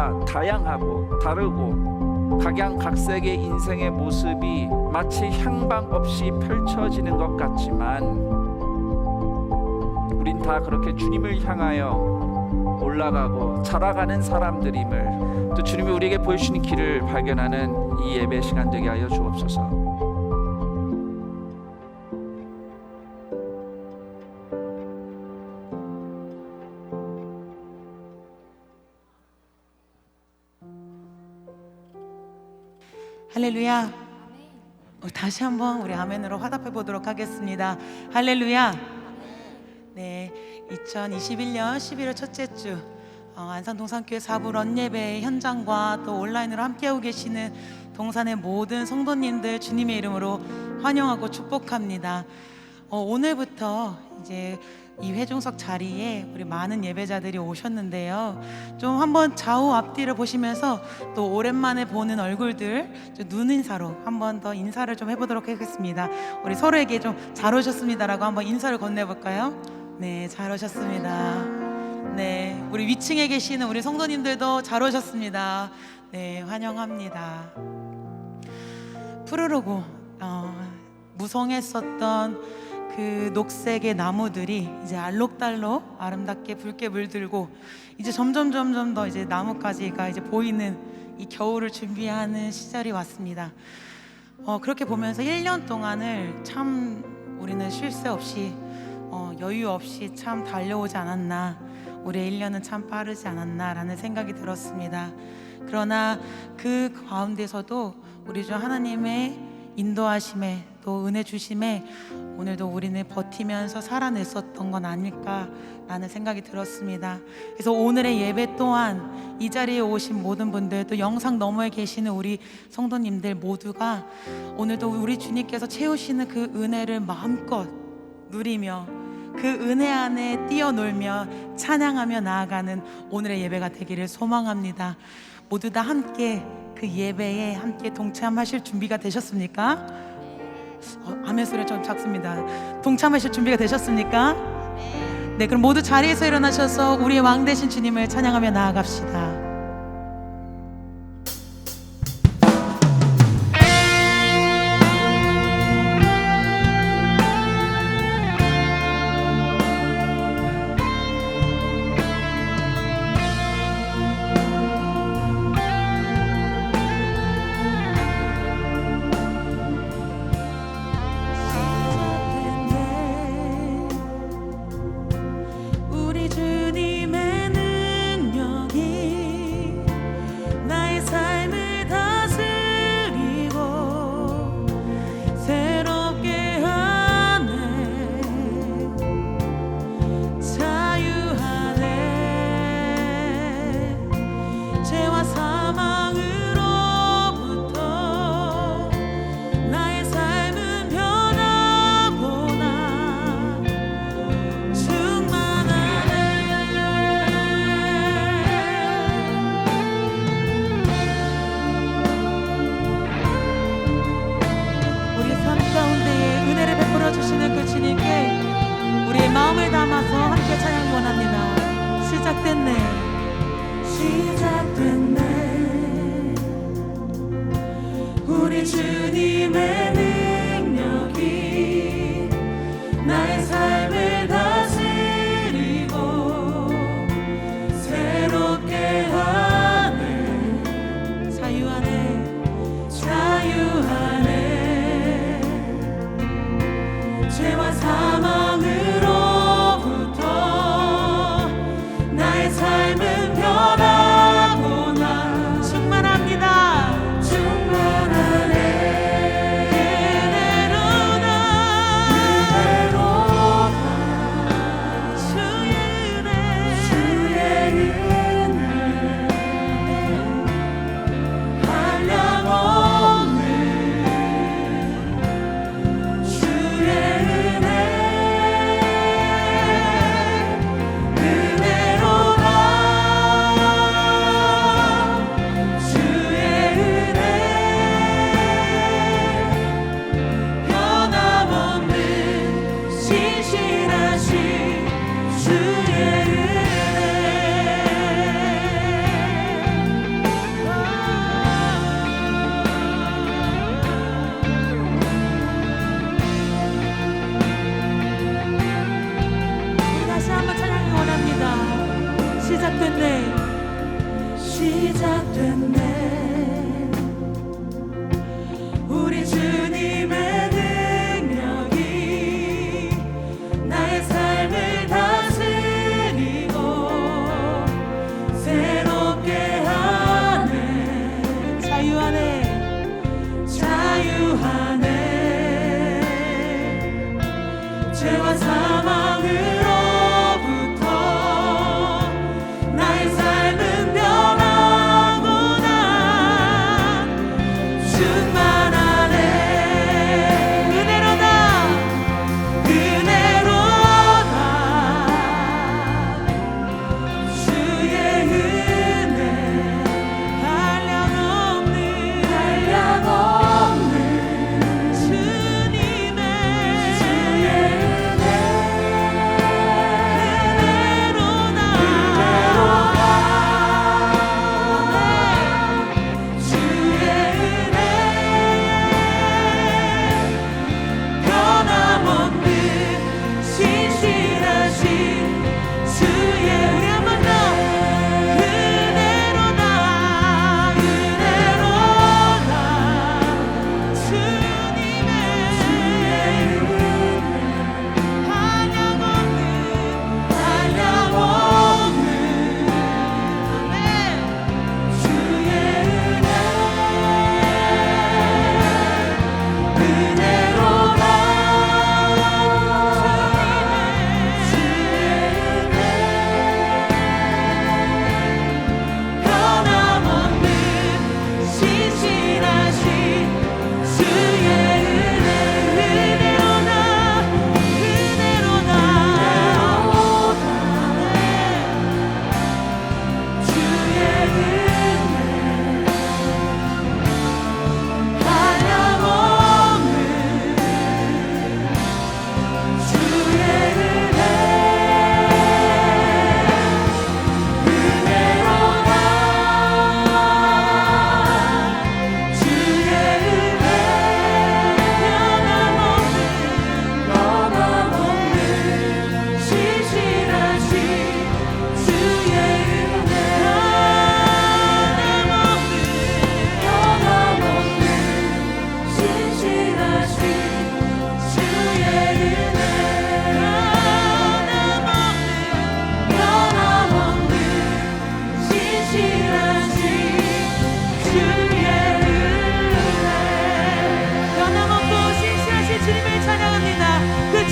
다 다양하고 다르고 각양각색의 인생의 모습이 마치 향방 없이 펼쳐지는 것 같지만 우린 다 그렇게 주님을 향하여 올라가고 자라가는 사람들임을 또 주님이 우리에게 보여주시는 길을 발견하는 이 예배 시간 되게 하여 주옵소서. 할렐루야. 다시 한번 우리 아멘으로 화답해 보도록 하겠습니다. 할렐루야. 네, 2021년 11월 첫째 주 안산 동산교회 4부 런예배 현장과 또 온라인으로 함께하고 계시는 동산의 모든 성도님들 주님의 이름으로 환영하고 축복합니다. 오늘부터 이제 이 회중석 자리에 우리 많은 예배자들이 오셨는데요, 좀 한번 좌우 앞뒤를 보시면서 또 오랜만에 보는 얼굴들 눈인사로 한번 더 인사를 좀 해보도록 하겠습니다. 우리 서로에게 좀 잘 오셨습니다라고 한번 인사를 건네볼까요? 네, 잘 오셨습니다. 네, 우리 위층에 계시는 우리 성도님들도 잘 오셨습니다. 네, 환영합니다. 푸르르고 무성했었던 그 녹색의 나무들이 이제 알록달록 아름답게 붉게 물들고 이제 점점 더 이제 나뭇가지가 이제 보이는 이 겨울을 준비하는 시절이 왔습니다. 그렇게 보면서 1년 동안을 참 우리는 쉴 새 없이 여유 없이 참 달려오지 않았나, 우리의 1년은 참 빠르지 않았나라는 생각이 들었습니다. 그러나 그 가운데서도 우리 주 하나님의 인도하심에 또 은혜 주심에 오늘도 우리는 버티면서 살아냈었던 건 아닐까라는 생각이 들었습니다. 그래서 오늘의 예배 또한 이 자리에 오신 모든 분들, 또 영상 너머에 계시는 우리 성도님들 모두가 오늘도 우리 주님께서 채우시는 그 은혜를 마음껏 누리며 그 은혜 안에 뛰어놀며 찬양하며 나아가는 오늘의 예배가 되기를 소망합니다. 모두 다 함께 그 예배에 함께 동참하실 준비가 되셨습니까? 아멘 소리가 좀 작습니다. 동참하실 준비가 되셨습니까? 네, 그럼 모두 자리에서 일어나셔서 우리의 왕 되신 주님을 찬양하며 나아갑시다. 주시는 그 주님께 우리의 마음을 담아서 함께 찬양이 원합니다. 시작됐네, 시작됐네. 우리 주님의 능력이 나의 삶을 다스리고 새롭게 하네. 자유하네, 자유하네. 죄와 사망으로부터 나의 삶은 변하구나. 충만합니다, 충만하네. 죄와 사망으로부터 나의 삶은 변하구나. 충만하네. 은혜로다 은혜로다. 주의 은혜 한량없는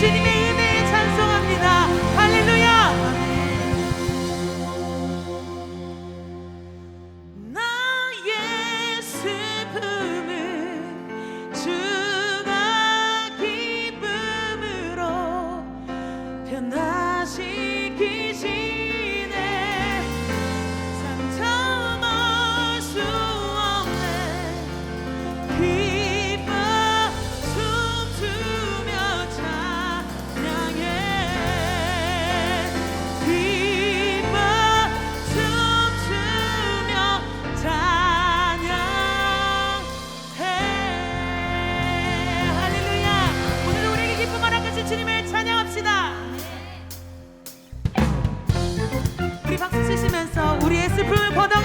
주님의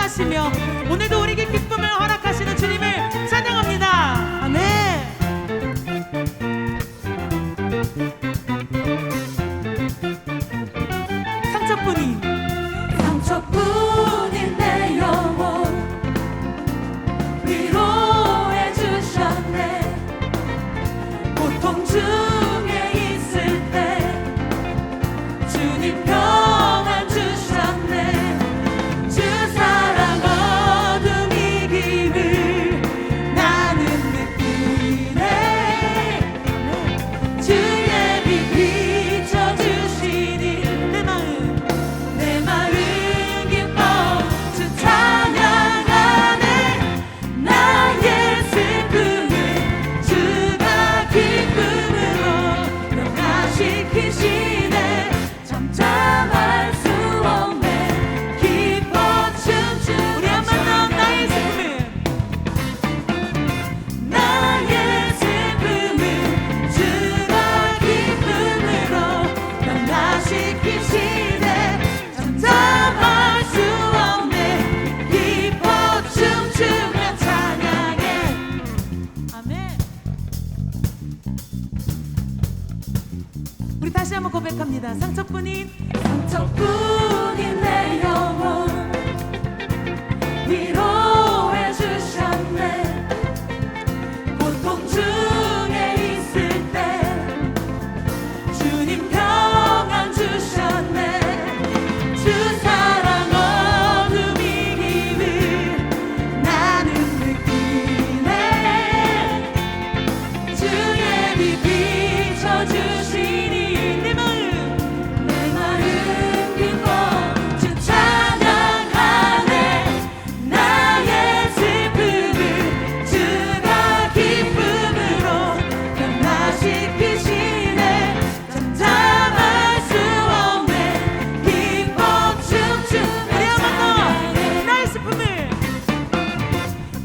하시며 오늘도 우리에게 기쁨을 허락하시는 주님을 찬양합니다. 아멘. 상처뿐인 내 영혼 위로해 주셨네. 고통 중에 있을 때 주님 평안 주셨네. 주 사랑 어둠 이김을 나는 느끼네. 주의 빛 비춰주시니 내 마음 기뻐 주 찬양하네. 나의 슬픔을 주가 기쁨으로 변화시키시네. 잠잠할 수 없네. 기뻐 춤추며 우리 한 번 더 나의 슬픔을 주가 기쁨으로 변화시키시네. 잠잠할 수 없네. 기뻐 춤추며 찬양해. 아멘. 우리 다시 한번 고백합니다. 상처뿐인 내 영혼 위로해 주셨네. 고통 중에 있을 때 주님 감당시키시네 잠잠할 수 없네 기뻐 춤추며 우리 한번 더 나의 슬픔을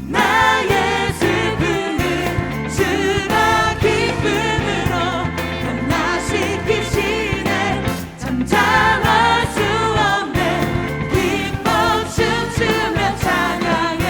나의 슬픔을 주가 기쁨으로 감당시키시네 잠잠할 수 없네 기뻐 춤추며 찬양해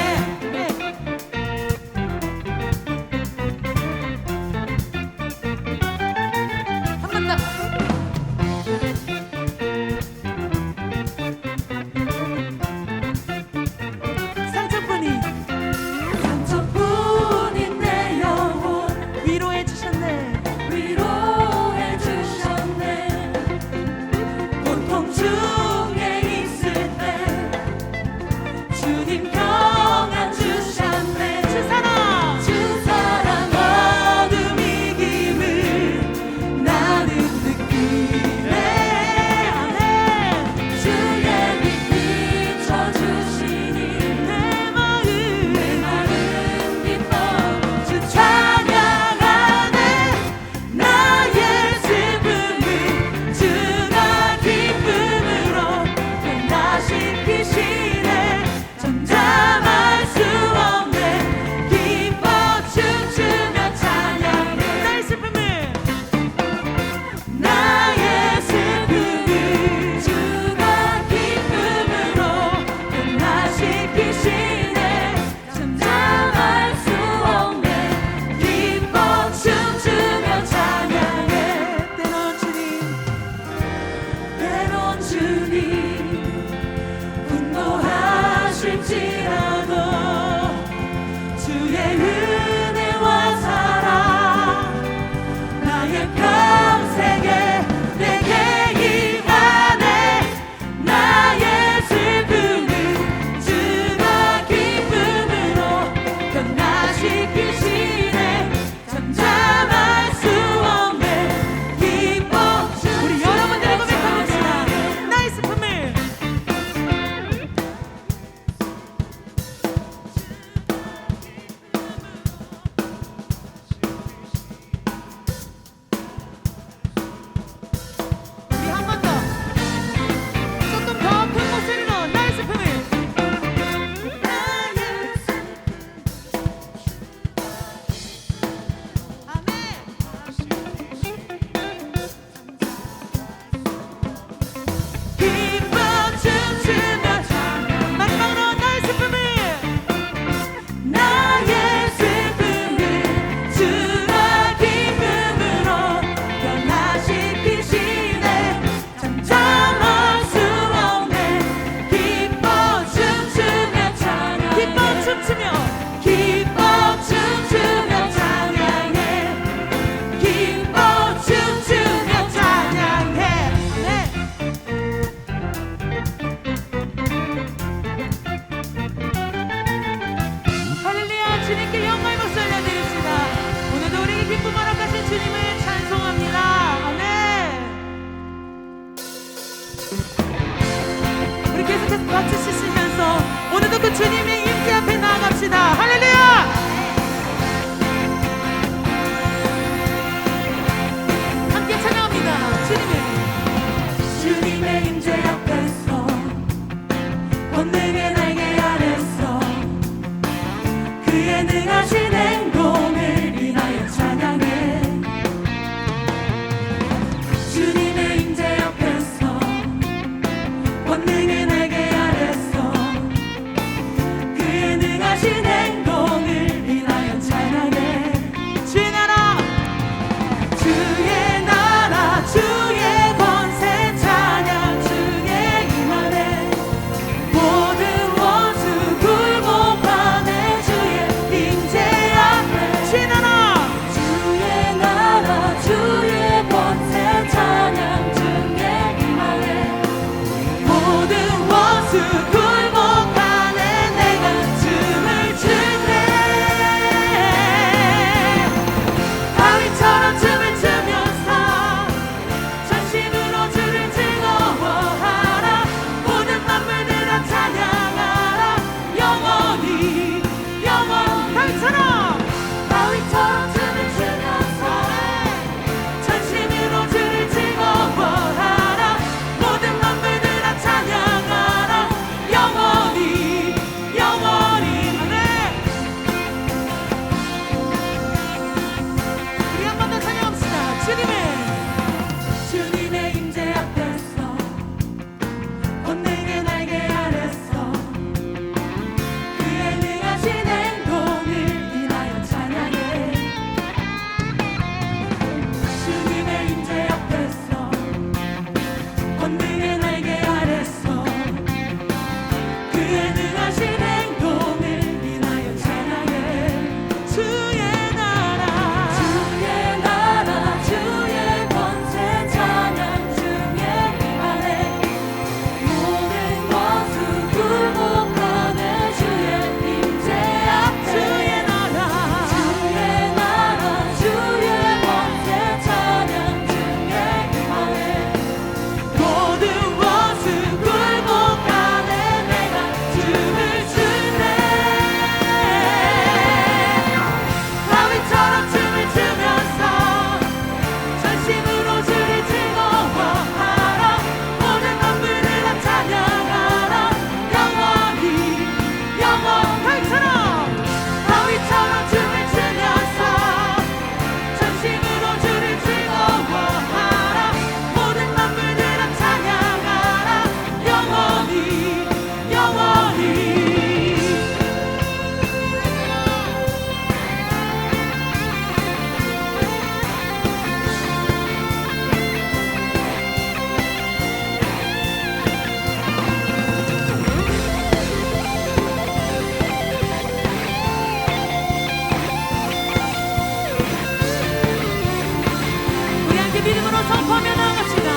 믿음으로 선포하며 나갑시다.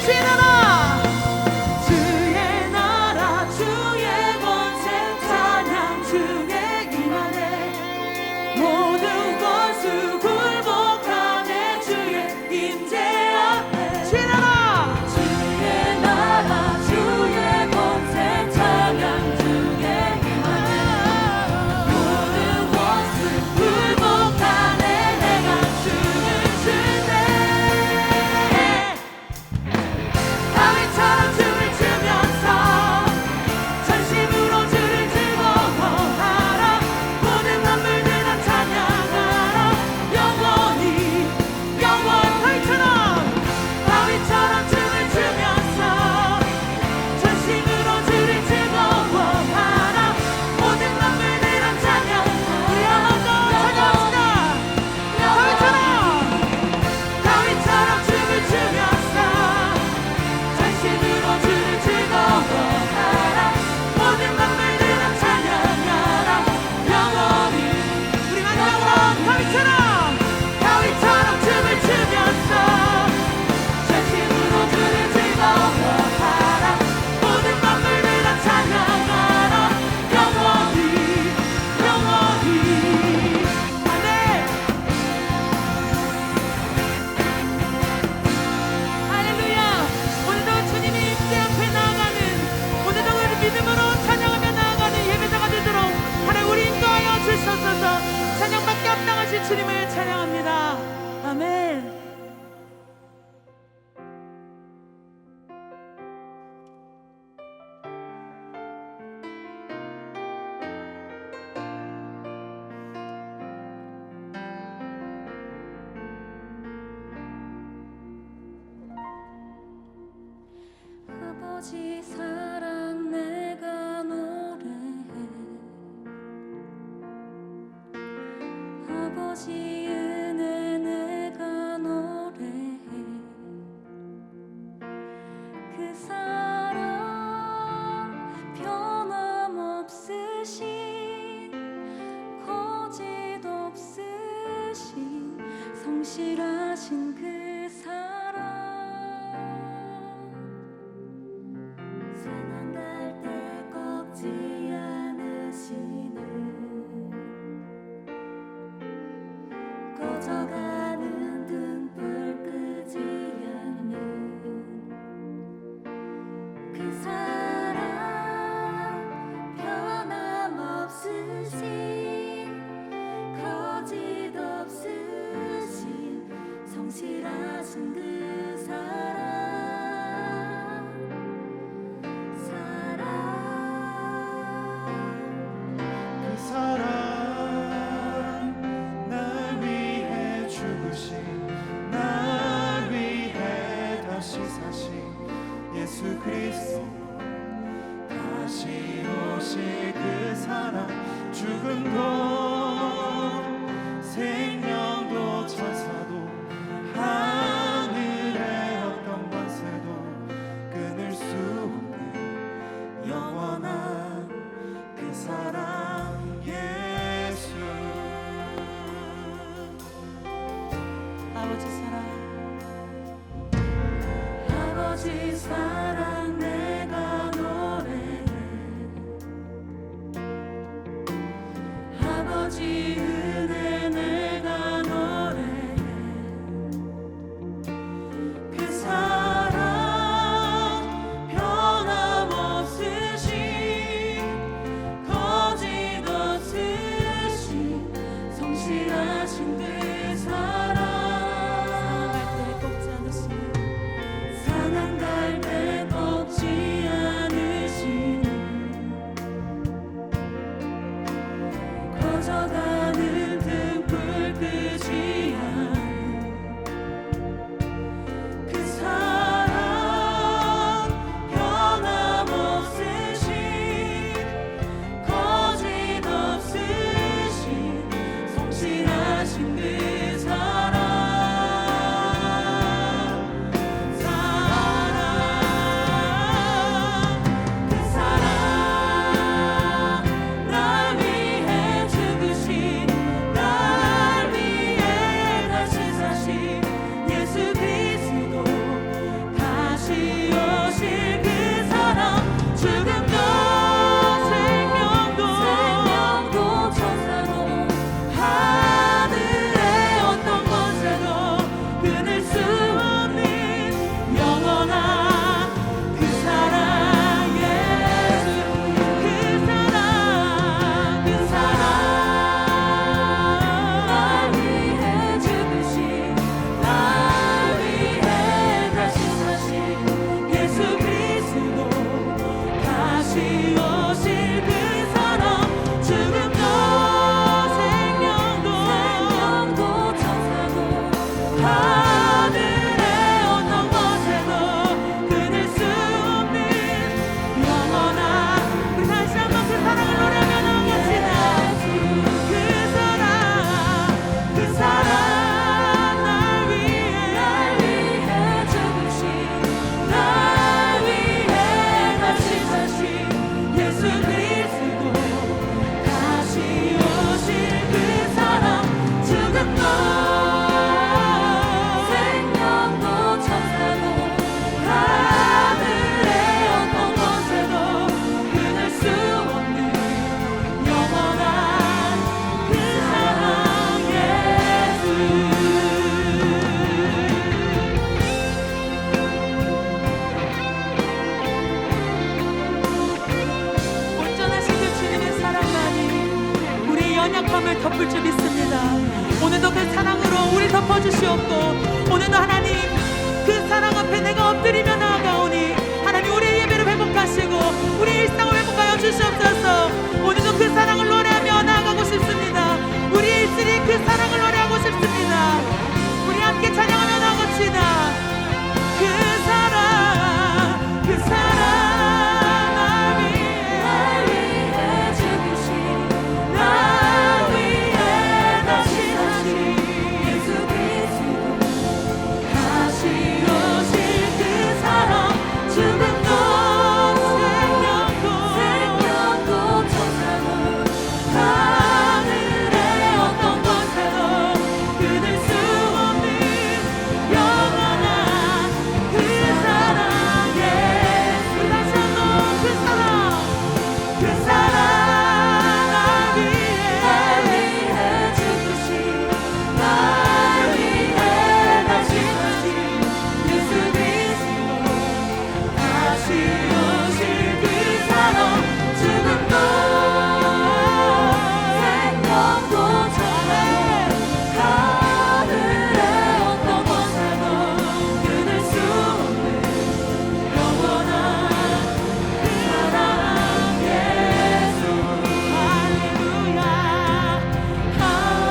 주의 나라, 주의 나라, 주의 권세 찬양 주의 임하네. 모든 원수 굴복하네. 주의 임재 앞에 주의 나라, 주의 나라, 주의 권세 찬양 주의 임하네. 모든 원수 굴복하네. 내가 주를 주네. 다윗처럼 춤을 추면서 전심으로 주를 즐거워하라. 모든 만물들아 찬양하라. 영원히 다윗처럼 춤을 추면서 전심으로 주를 즐거워하라. 모든 만물들아 찬양하라. 우리 한번 찬양합시다. 다윗처럼 춤을 추면서 전심으로 주를 즐거워하라. 모든 만물들아 찬양하라. 영원히. 우리 마지막으로 다윗처럼 춤을 추면서 전심으로 주를 즐거워하라. 모든 만물들아 찬양하라. 영원히. 아멘. 할렐루야. 오늘도 주님의 임재 앞에 나아가는, 오늘도 우리 믿음으로 찬양하며 나아가는 예배자가 되도록 하나님 우리 인도하여 주시옵소서. 찬양받기 합당하신 주님을 찬양합니다. 아멘. 아버지 사랑 내가 노래해. 아버지 은혜 내가 노래해. 그 사랑 변함없으신 거짓 없으신 성실하신 그 사랑. 세상 갈때 꺾지 않으시는 꺼져가는 등불 끄지 않는 그 사랑 변함없으신 거짓 없으신 성실하신 그 사랑. 그 사랑 날 위해 죽으신 날 위해 다시 사신 예수 그리스도 다시 오실 그 사랑. 죽음도 생명도 천사도 하늘 주시옵고, 오늘도 하나님 그 사랑 앞에 내가 엎드리며 나아가오니 하나님 우리의 예배를 회복하시고 우리의 일상을 회복하여 주시옵소서. 오늘도 그 사랑을 노래하며 나아가고 싶습니다. 우리의 입술이 그 사랑을 노래하고 싶습니다. 우리 함께 찬양하며 나아갑시다. 그 사랑, 그 사랑 날 위해 죽으신 나 위해 다시 예수 그리스도 다시 오실 그 사랑 죽음도 생명도 천사도 하늘의 어떤 곳에도 끊을 수 없는 영원한 그 사랑 예수 다시 한번 그 사랑 날 위해 죽으신 날 위해 다시 예수 그리스도 다시 오실 그 사랑 죽음도 생명도 천사도 하늘의 어떤 곳에도 끊을 수 없는 영원한 그 사랑 예수 할렐루야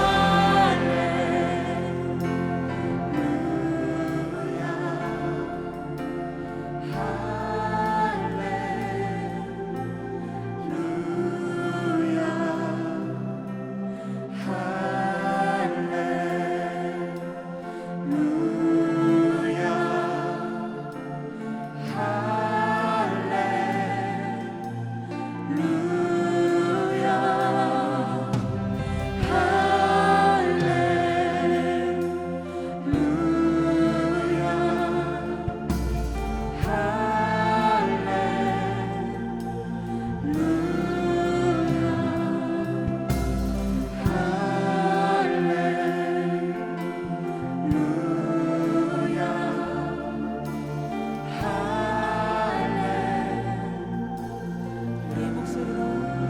우리의 목소리로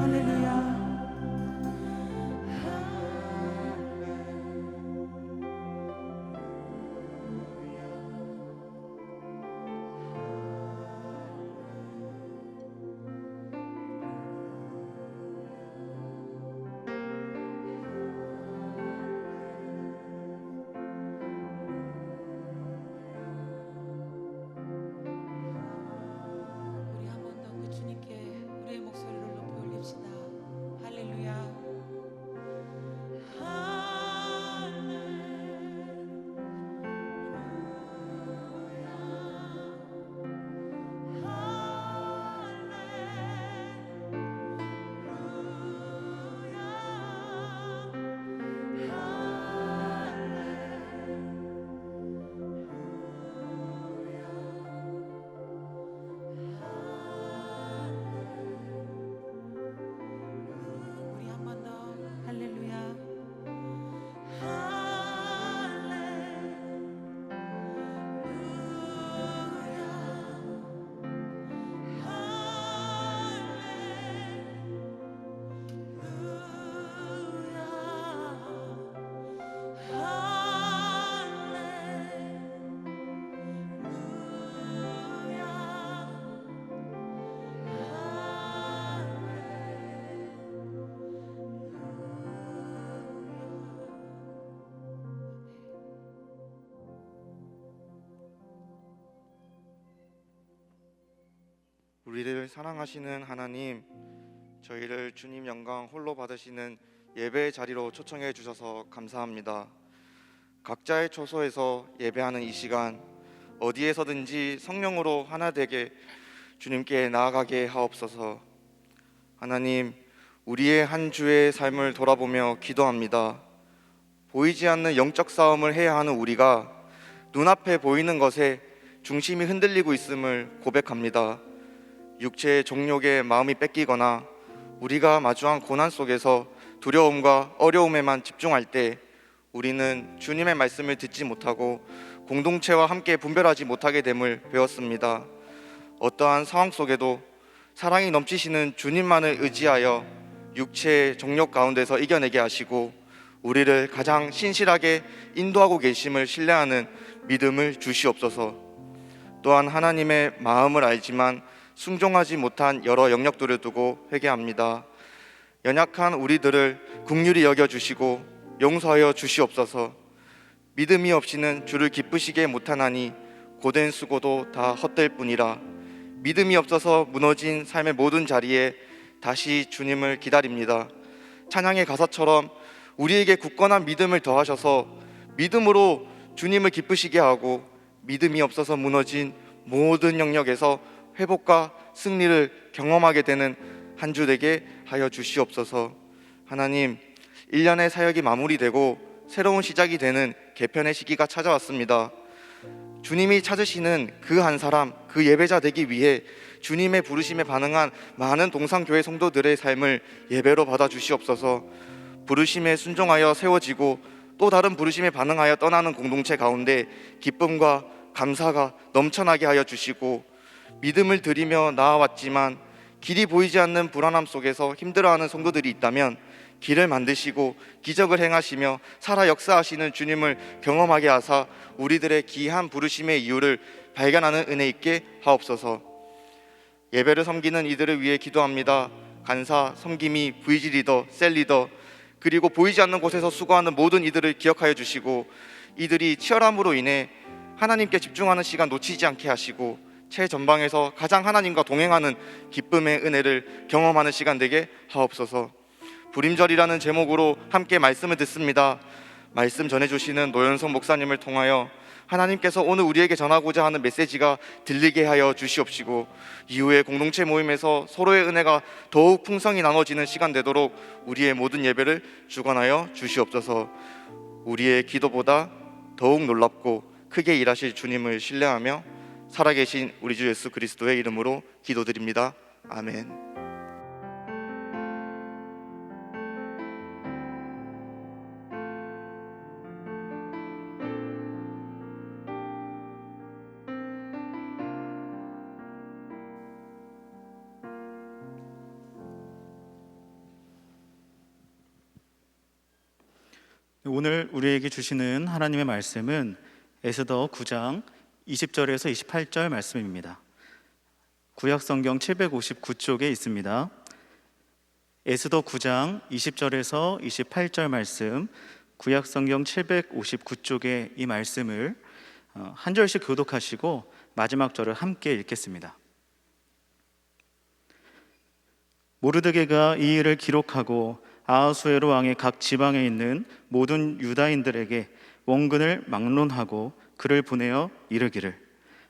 할렐루야. 우리 한 번 더 그 주님께 우리의 목소리를 높여 올립시다. 할렐루야. 우리 한 번 더 할렐루야. 우리를 사랑하시는 하나님, 저희를 주님 영광 홀로 받으시는 예배의 자리로 초청해 주셔서 감사합니다. 각자의 처소에서 예배하는 이 시간, 어디에서든지 성령으로 하나 되게 주님께 나아가게 하옵소서. 하나님, 우리의 한 주의 삶을 돌아보며 기도합니다. 보이지 않는 영적 싸움을 해야 하는 우리가 눈앞에 보이는 것에 중심이 흔들리고 있음을 고백합니다. 육체의 정욕에 마음이 뺏기거나 우리가 마주한 고난 속에서 두려움과 어려움에만 집중할 때 우리는 주님의 말씀을 듣지 못하고 공동체와 함께 분별하지 못하게 됨을 배웠습니다. 어떠한 상황 속에도 사랑이 넘치시는 주님만을 의지하여 육체의 정욕 가운데서 이겨내게 하시고 우리를 가장 신실하게 인도하고 계심을 신뢰하는 믿음을 주시옵소서. 또한 하나님의 마음을 알지만 순종하지 못한 여러 영역들을 두고 회개합니다. 연약한 우리들을 긍휼히 여겨주시고 용서하여 주시옵소서. 믿음이 없이는 주를 기쁘시게 못하나니 고된 수고도 다 헛될 뿐이라. 믿음이 없어서 무너진 삶의 모든 자리에 다시 주님을 기다립니다. 찬양의 가사처럼 우리에게 굳건한 믿음을 더하셔서 믿음으로 주님을 기쁘시게 하고 믿음이 없어서 무너진 모든 영역에서 회복과 승리를 경험하게 되는 한 주 되게 하여 주시옵소서. 하나님, 1년의 사역이 마무리되고 새로운 시작이 되는 개편의 시기가 찾아왔습니다. 주님이 찾으시는 그 한 사람, 그 예배자 되기 위해 주님의 부르심에 반응한 많은 동산교회 성도들의 삶을 예배로 받아 주시옵소서. 부르심에 순종하여 세워지고 또 다른 부르심에 반응하여 떠나는 공동체 가운데 기쁨과 감사가 넘쳐나게 하여 주시고, 믿음을 드리며 나아왔지만 길이 보이지 않는 불안함 속에서 힘들어하는 성도들이 있다면 길을 만드시고 기적을 행하시며 살아 역사하시는 주님을 경험하게 하사 우리들의 귀한 부르심의 이유를 발견하는 은혜 있게 하옵소서. 예배를 섬기는 이들을 위해 기도합니다. 간사, 섬김이, VG 리더, 셀 리더, 그리고 보이지 않는 곳에서 수고하는 모든 이들을 기억하여 주시고, 이들이 치열함으로 인해 하나님께 집중하는 시간 놓치지 않게 하시고 최전방에서 가장 하나님과 동행하는 기쁨의 은혜를 경험하는 시간 되게 하옵소서. 불임절이라는 제목으로 함께 말씀을 듣습니다. 말씀 전해주시는 노현성 목사님을 통하여 하나님께서 오늘 우리에게 전하고자 하는 메시지가 들리게 하여 주시옵시고, 이후에 공동체 모임에서 서로의 은혜가 더욱 풍성히 나눠지는 시간 되도록 우리의 모든 예배를 주관하여 주시옵소서. 우리의 기도보다 더욱 놀랍고 크게 일하실 주님을 신뢰하며 살아계신 우리 주 예수 그리스도의 이름으로 기도드립니다. 아멘. 오늘 우리에게 주시는 하나님의 말씀은 에스더 9장 20절에서 28절 말씀입니다. 구약성경 759쪽에 있습니다. 에스더 9장 20절에서 28절 말씀, 구약성경 759쪽의 이 말씀을 한 절씩 교독하시고 마지막 절을 함께 읽겠습니다. 모르드게가 이 일을 기록하고 아하수에로 왕의 각 지방에 있는 모든 유다인들에게 원근을 막론하고 그를 보내어 이르기를,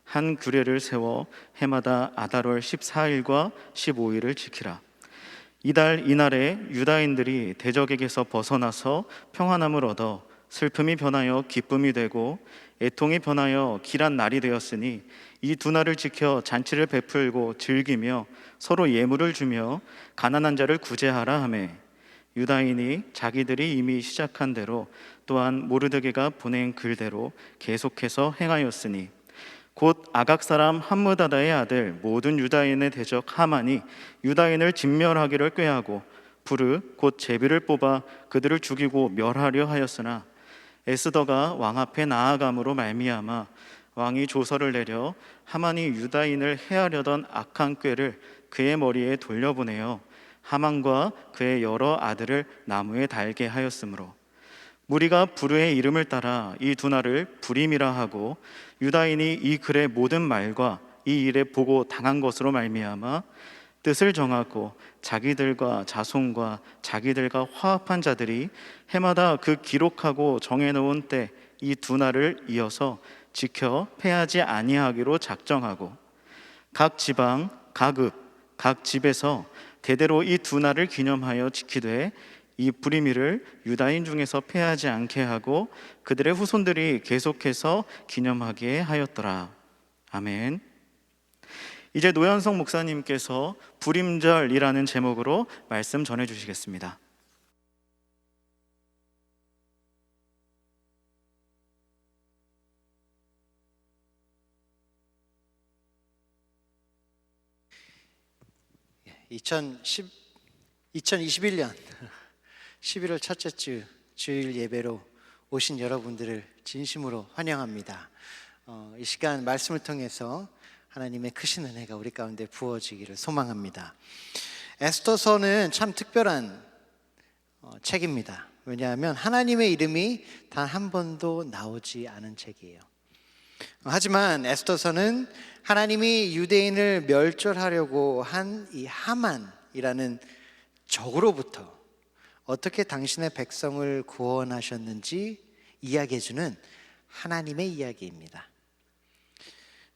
한 규례를 세워 해마다 아달월 14일과 15일을 지키라. 이달 이날에 유다인들이 대적에게서 벗어나서 평안함을 얻어 슬픔이 변하여 기쁨이 되고 애통이 변하여 길한 날이 되었으니 이 두 날을 지켜 잔치를 베풀고 즐기며 서로 예물을 주며 가난한 자를 구제하라 하매, 유다인이 자기들이 이미 시작한 대로 또한 모르드게가 보낸 글대로 계속해서 행하였으니, 곧 아각 사람 함므다다의 아들 모든 유다인의 대적 하만이 유다인을 진멸하기를 꾀하고 부르 곧 제비를 뽑아 그들을 죽이고 멸하려 하였으나, 에스더가 왕 앞에 나아감으로 말미암아 왕이 조서를 내려 하만이 유다인을 해하려던 악한 꾀를 그의 머리에 돌려보내어 하만과 그의 여러 아들을 나무에 달게 하였으므로, 무리가 부르의 이름을 따라 이 두 날을 불임이라 하고, 유다인이 이 글의 모든 말과 이 일에 보고 당한 것으로 말미암아 뜻을 정하고 자기들과 자손과 자기들과 화합한 자들이 해마다 그 기록하고 정해놓은 때 이 두 날을 이어서 지켜 패하지 아니하기로 작정하고, 각 지방, 각 읍, 각 집에서 대대로 이 두 날을 기념하여 지키되 이 불임일을 유다인 중에서 패하지 않게 하고 그들의 후손들이 계속해서 기념하게 하였더라. 아멘. 이제 노현성 목사님께서 불임절이라는 제목으로 말씀 전해주시겠습니다. 예, 2021년 11월 첫째 주 주일 예배로 오신 여러분들을 진심으로 환영합니다. 이 시간 말씀을 통해서 하나님의 크신 은혜가 우리 가운데 부어지기를 소망합니다. 에스더서는 참 특별한 책입니다. 왜냐하면 하나님의 이름이 단 한 번도 나오지 않은 책이에요. 하지만 에스더서는 하나님이 유대인을 멸절하려고 한 이 하만이라는 적으로부터 어떻게 당신의 백성을 구원하셨는지 이야기해주는 하나님의 이야기입니다.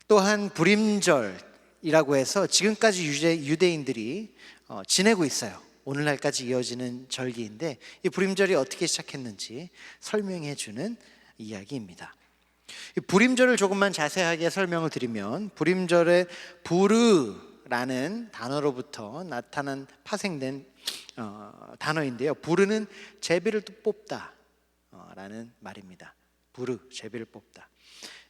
또한 불임절이라고 해서 지금까지 유대인들이 지내고 있어요. 오늘날까지 이어지는 절기인데 이 불임절이 어떻게 시작했는지 설명해주는 이야기입니다. 이 불임절을 조금만 자세하게 설명을 드리면, 불임절의 부르라는 단어로부터 나타난 파생된 단어인데요. 부르는 제비를 또 뽑다 라는 말입니다. 부르, 제비를 뽑다.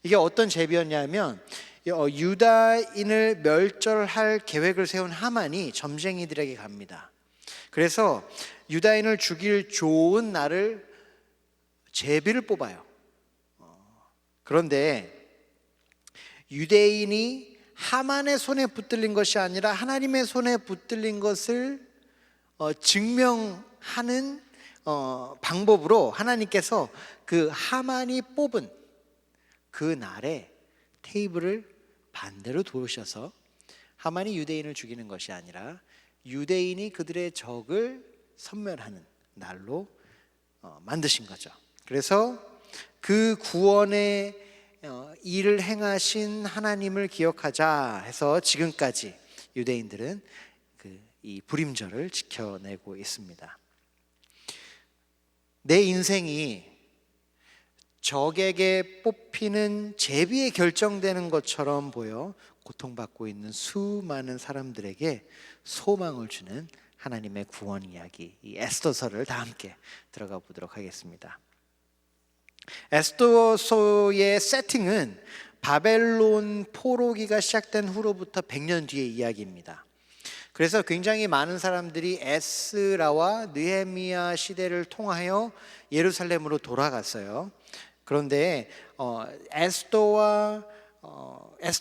이게 어떤 제비였냐면 유다인을 멸절할 계획을 세운 하만이 점쟁이들에게 갑니다. 그래서 유다인을 죽일 좋은 날을 제비를 뽑아요. 그런데 유대인이 하만의 손에 붙들린 것이 아니라 하나님의 손에 붙들린 것을 증명하는 방법으로 하나님께서 그 하만이 뽑은 그 날에 테이블을 반대로 도우셔서 하만이 유대인을 죽이는 것이 아니라 유대인이 그들의 적을 섬멸하는 날로 만드신 거죠. 그래서 그 구원의 일을 행하신 하나님을 기억하자 해서 지금까지 유대인들은 이 불임절을 지켜내고 있습니다. 내 인생이 적에게 뽑히는 제비에 결정되는 것처럼 보여 고통받고 있는 수많은 사람들에게 소망을 주는 하나님의 구원 이야기, 이 에스더서를 다 함께 들어가 보도록 하겠습니다. 에스더서의 세팅은 바벨론 포로기가 시작된 후로부터 100년 뒤의 이야기입니다. 그래서 굉장히 많은 사람들이 에스라와 느헤미야 시대를 통하여 예루살렘으로 돌아갔어요. 그런데 에스더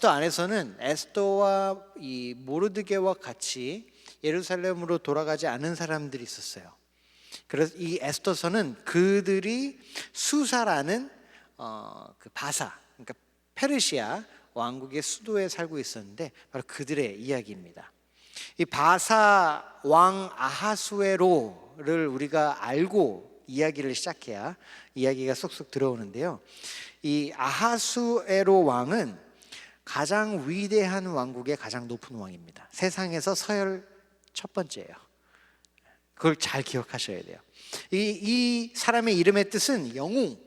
안에서는 에스더와 이 모르드게와 같이 예루살렘으로 돌아가지 않은 사람들이 있었어요. 그래서 이 에스더서는 그들이 수사라는 그 바사, 그러니까 페르시아 왕국의 수도에 살고 있었는데 바로 그들의 이야기입니다. 이 바사 왕 아하수에로를 우리가 알고 이야기를 시작해야 이야기가 쏙쏙 들어오는데요. 이 아하수에로 왕은 가장 위대한 왕국의 가장 높은 왕입니다. 세상에서 서열 첫 번째예요. 그걸 잘 기억하셔야 돼요. 이 사람의 이름의 뜻은 영웅,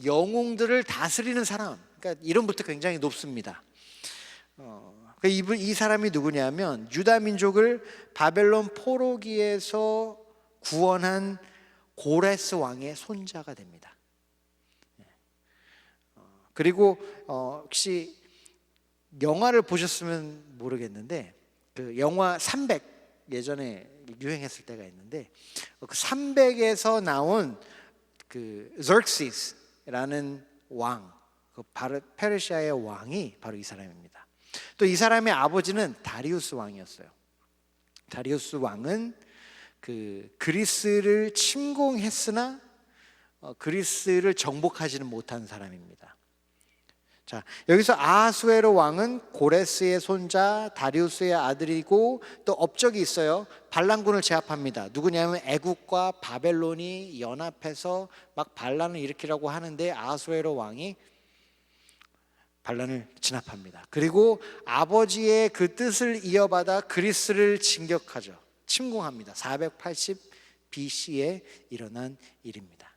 영웅들을 다스리는 사람. 그러니까 이름부터 굉장히 높습니다. 이 사람이 누구냐면 유다 민족을 바벨론 포로기에서 구원한 고레스 왕의 손자가 됩니다. 그리고 혹시 영화를 보셨으면 모르겠는데 그 영화 300 예전에 유행했을 때가 있는데 그 300에서 나온 그 Xerxes라는 왕, 그 페르시아의 왕이 바로 이 사람입니다. 또 이 사람의 아버지는 다리우스 왕이었어요. 다리우스 왕은 그 그리스를 침공했으나 그리스를 정복하지는 못한 사람입니다. 자, 여기서 아하수에로 왕은 고레스의 손자 다리우스의 아들이고 또 업적이 있어요. 반란군을 제압합니다. 누구냐면 애국과 바벨론이 연합해서 막 반란을 일으키려고 하는데 아하수에로 왕이 반란을 진압합니다. 그리고 아버지의 그 뜻을 이어받아 그리스를 진격하죠. 침공합니다. 480 BC에 일어난 일입니다.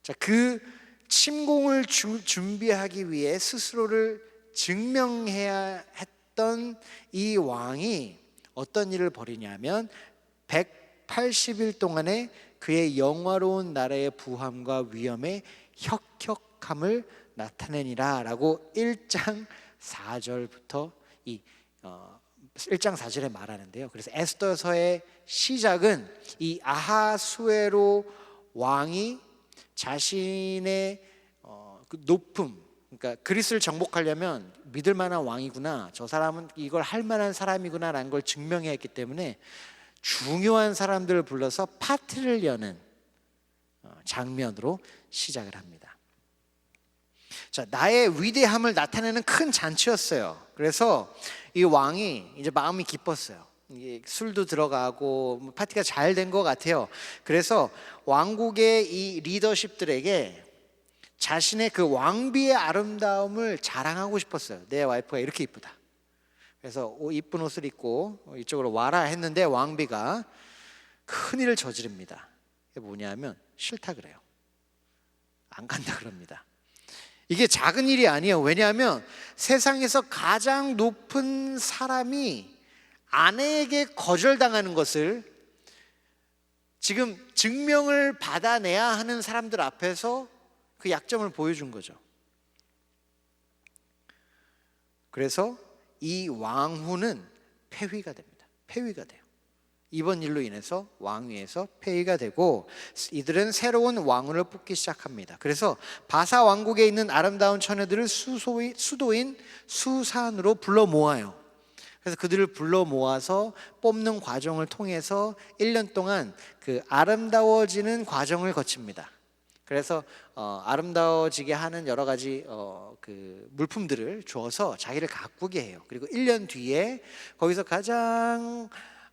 자, 그 침공을 준비하기 위해 스스로를 증명해야 했던 이 왕이 어떤 일을 벌이냐면 180일 동안에 그의 영화로운 나라의 부함과 위엄의 혁혁함을 나타내니라 라고 1장 4절부터 1장 4절에 말하는데요. 그래서 에스더서의 시작은 이 아하수에로 왕이 자신의 그 높음, 그러니까 그리스를 정복하려면 믿을 만한 왕이구나, 저 사람은 이걸 할 만한 사람이구나라는 걸 증명해야 했기 때문에 중요한 사람들을 불러서 파티를 여는 장면으로 시작을 합니다. 자, 나의 위대함을 나타내는 큰 잔치였어요. 그래서 이 왕이 이제 마음이 기뻤어요. 이게 술도 들어가고 파티가 잘 된 것 같아요. 그래서 왕국의 이 리더십들에게 자신의 그 왕비의 아름다움을 자랑하고 싶었어요. 내 와이프가 이렇게 이쁘다. 그래서 이쁜 옷을 입고 이쪽으로 와라 했는데 왕비가 큰일을 저지릅니다. 이게 뭐냐면 싫다 그래요. 안 간다 그럽니다. 이게 작은 일이 아니에요. 왜냐하면 세상에서 가장 높은 사람이 아내에게 거절당하는 것을 지금 증명을 받아내야 하는 사람들 앞에서 그 약점을 보여준 거죠. 그래서 이 왕후는 폐위가 됩니다. 폐위가 돼요. 이번 일로 인해서 왕위에서 폐위가 되고 이들은 새로운 왕후를 뽑기 시작합니다. 그래서 바사 왕국에 있는 아름다운 처녀들을 수도인 수산으로 불러 모아요. 그래서 그들을 불러 모아서 뽑는 과정을 통해서 1년 동안 그 아름다워지는 과정을 거칩니다. 그래서 아름다워지게 하는 여러 가지 그 물품들을 주어서 자기를 가꾸게 해요. 그리고 1년 뒤에 거기서 가장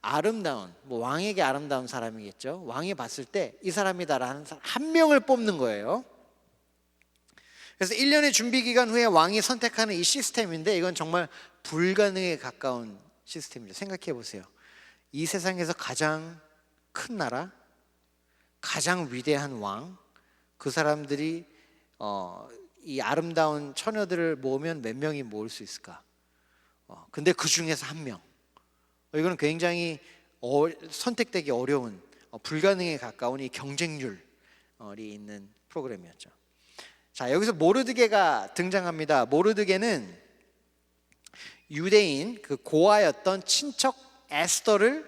아름다운, 뭐 왕에게 아름다운 사람이겠죠. 왕이 봤을 때 이 사람이다라는 사람 한 명을 뽑는 거예요. 그래서 1년의 준비 기간 후에 왕이 선택하는 이 시스템인데 이건 정말 불가능에 가까운 시스템이죠. 생각해 보세요. 이 세상에서 가장 큰 나라, 가장 위대한 왕, 그 사람들이 이 아름다운 처녀들을 모으면 몇 명이 모을 수 있을까? 근데 그 중에서 한 명. 이거는 굉장히 선택되기 어려운 불가능에 가까운 이 경쟁률이 있는 프로그램이었죠. 자, 여기서 모르드게가 등장합니다. 모르드게는 유대인 그 고아였던 친척 에스더를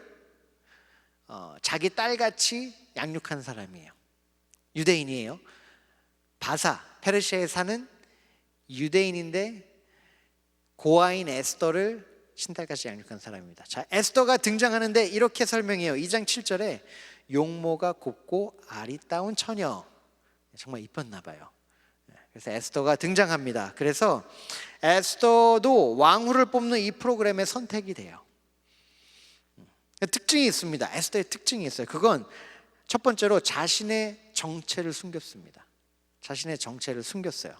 자기 딸같이 양육한 사람이에요. 유대인이에요. 바사 페르시아에 사는 유대인인데 고아인 에스더를 신딸같이 양육한 사람입니다. 자, 에스더가 등장하는데 이렇게 설명해요. 2장 7절에 용모가 곱고 아리따운 처녀. 정말 이뻤나 봐요. 그래서 에스더가 등장합니다. 그래서 에스더도 왕후를 뽑는 이 프로그램에 선택이 돼요. 특징이 있습니다. 에스더의 특징이 있어요. 그건 첫 번째로 자신의 정체를 숨겼습니다. 자신의 정체를 숨겼어요.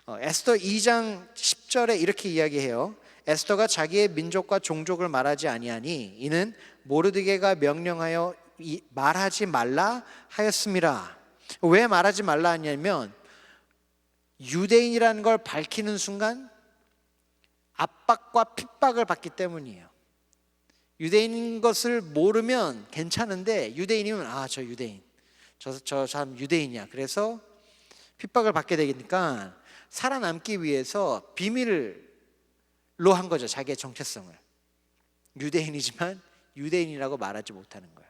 에스더 2장 10절에 이렇게 이야기해요. 에스더가 자기의 민족과 종족을 말하지 아니하니 이는 모르드게가 명령하여 말하지 말라 하였음이라. 왜 말하지 말라 하냐면 유대인이라는 걸 밝히는 순간 압박과 핍박을 받기 때문이에요. 유대인인 것을 모르면 괜찮은데 유대인이면 저 유대인, 저 사람 유대인이야. 그래서 핍박을 받게 되니까 살아남기 위해서 비밀로 한 거죠. 자기의 정체성을. 유대인이지만 유대인이라고 말하지 못하는 거예요.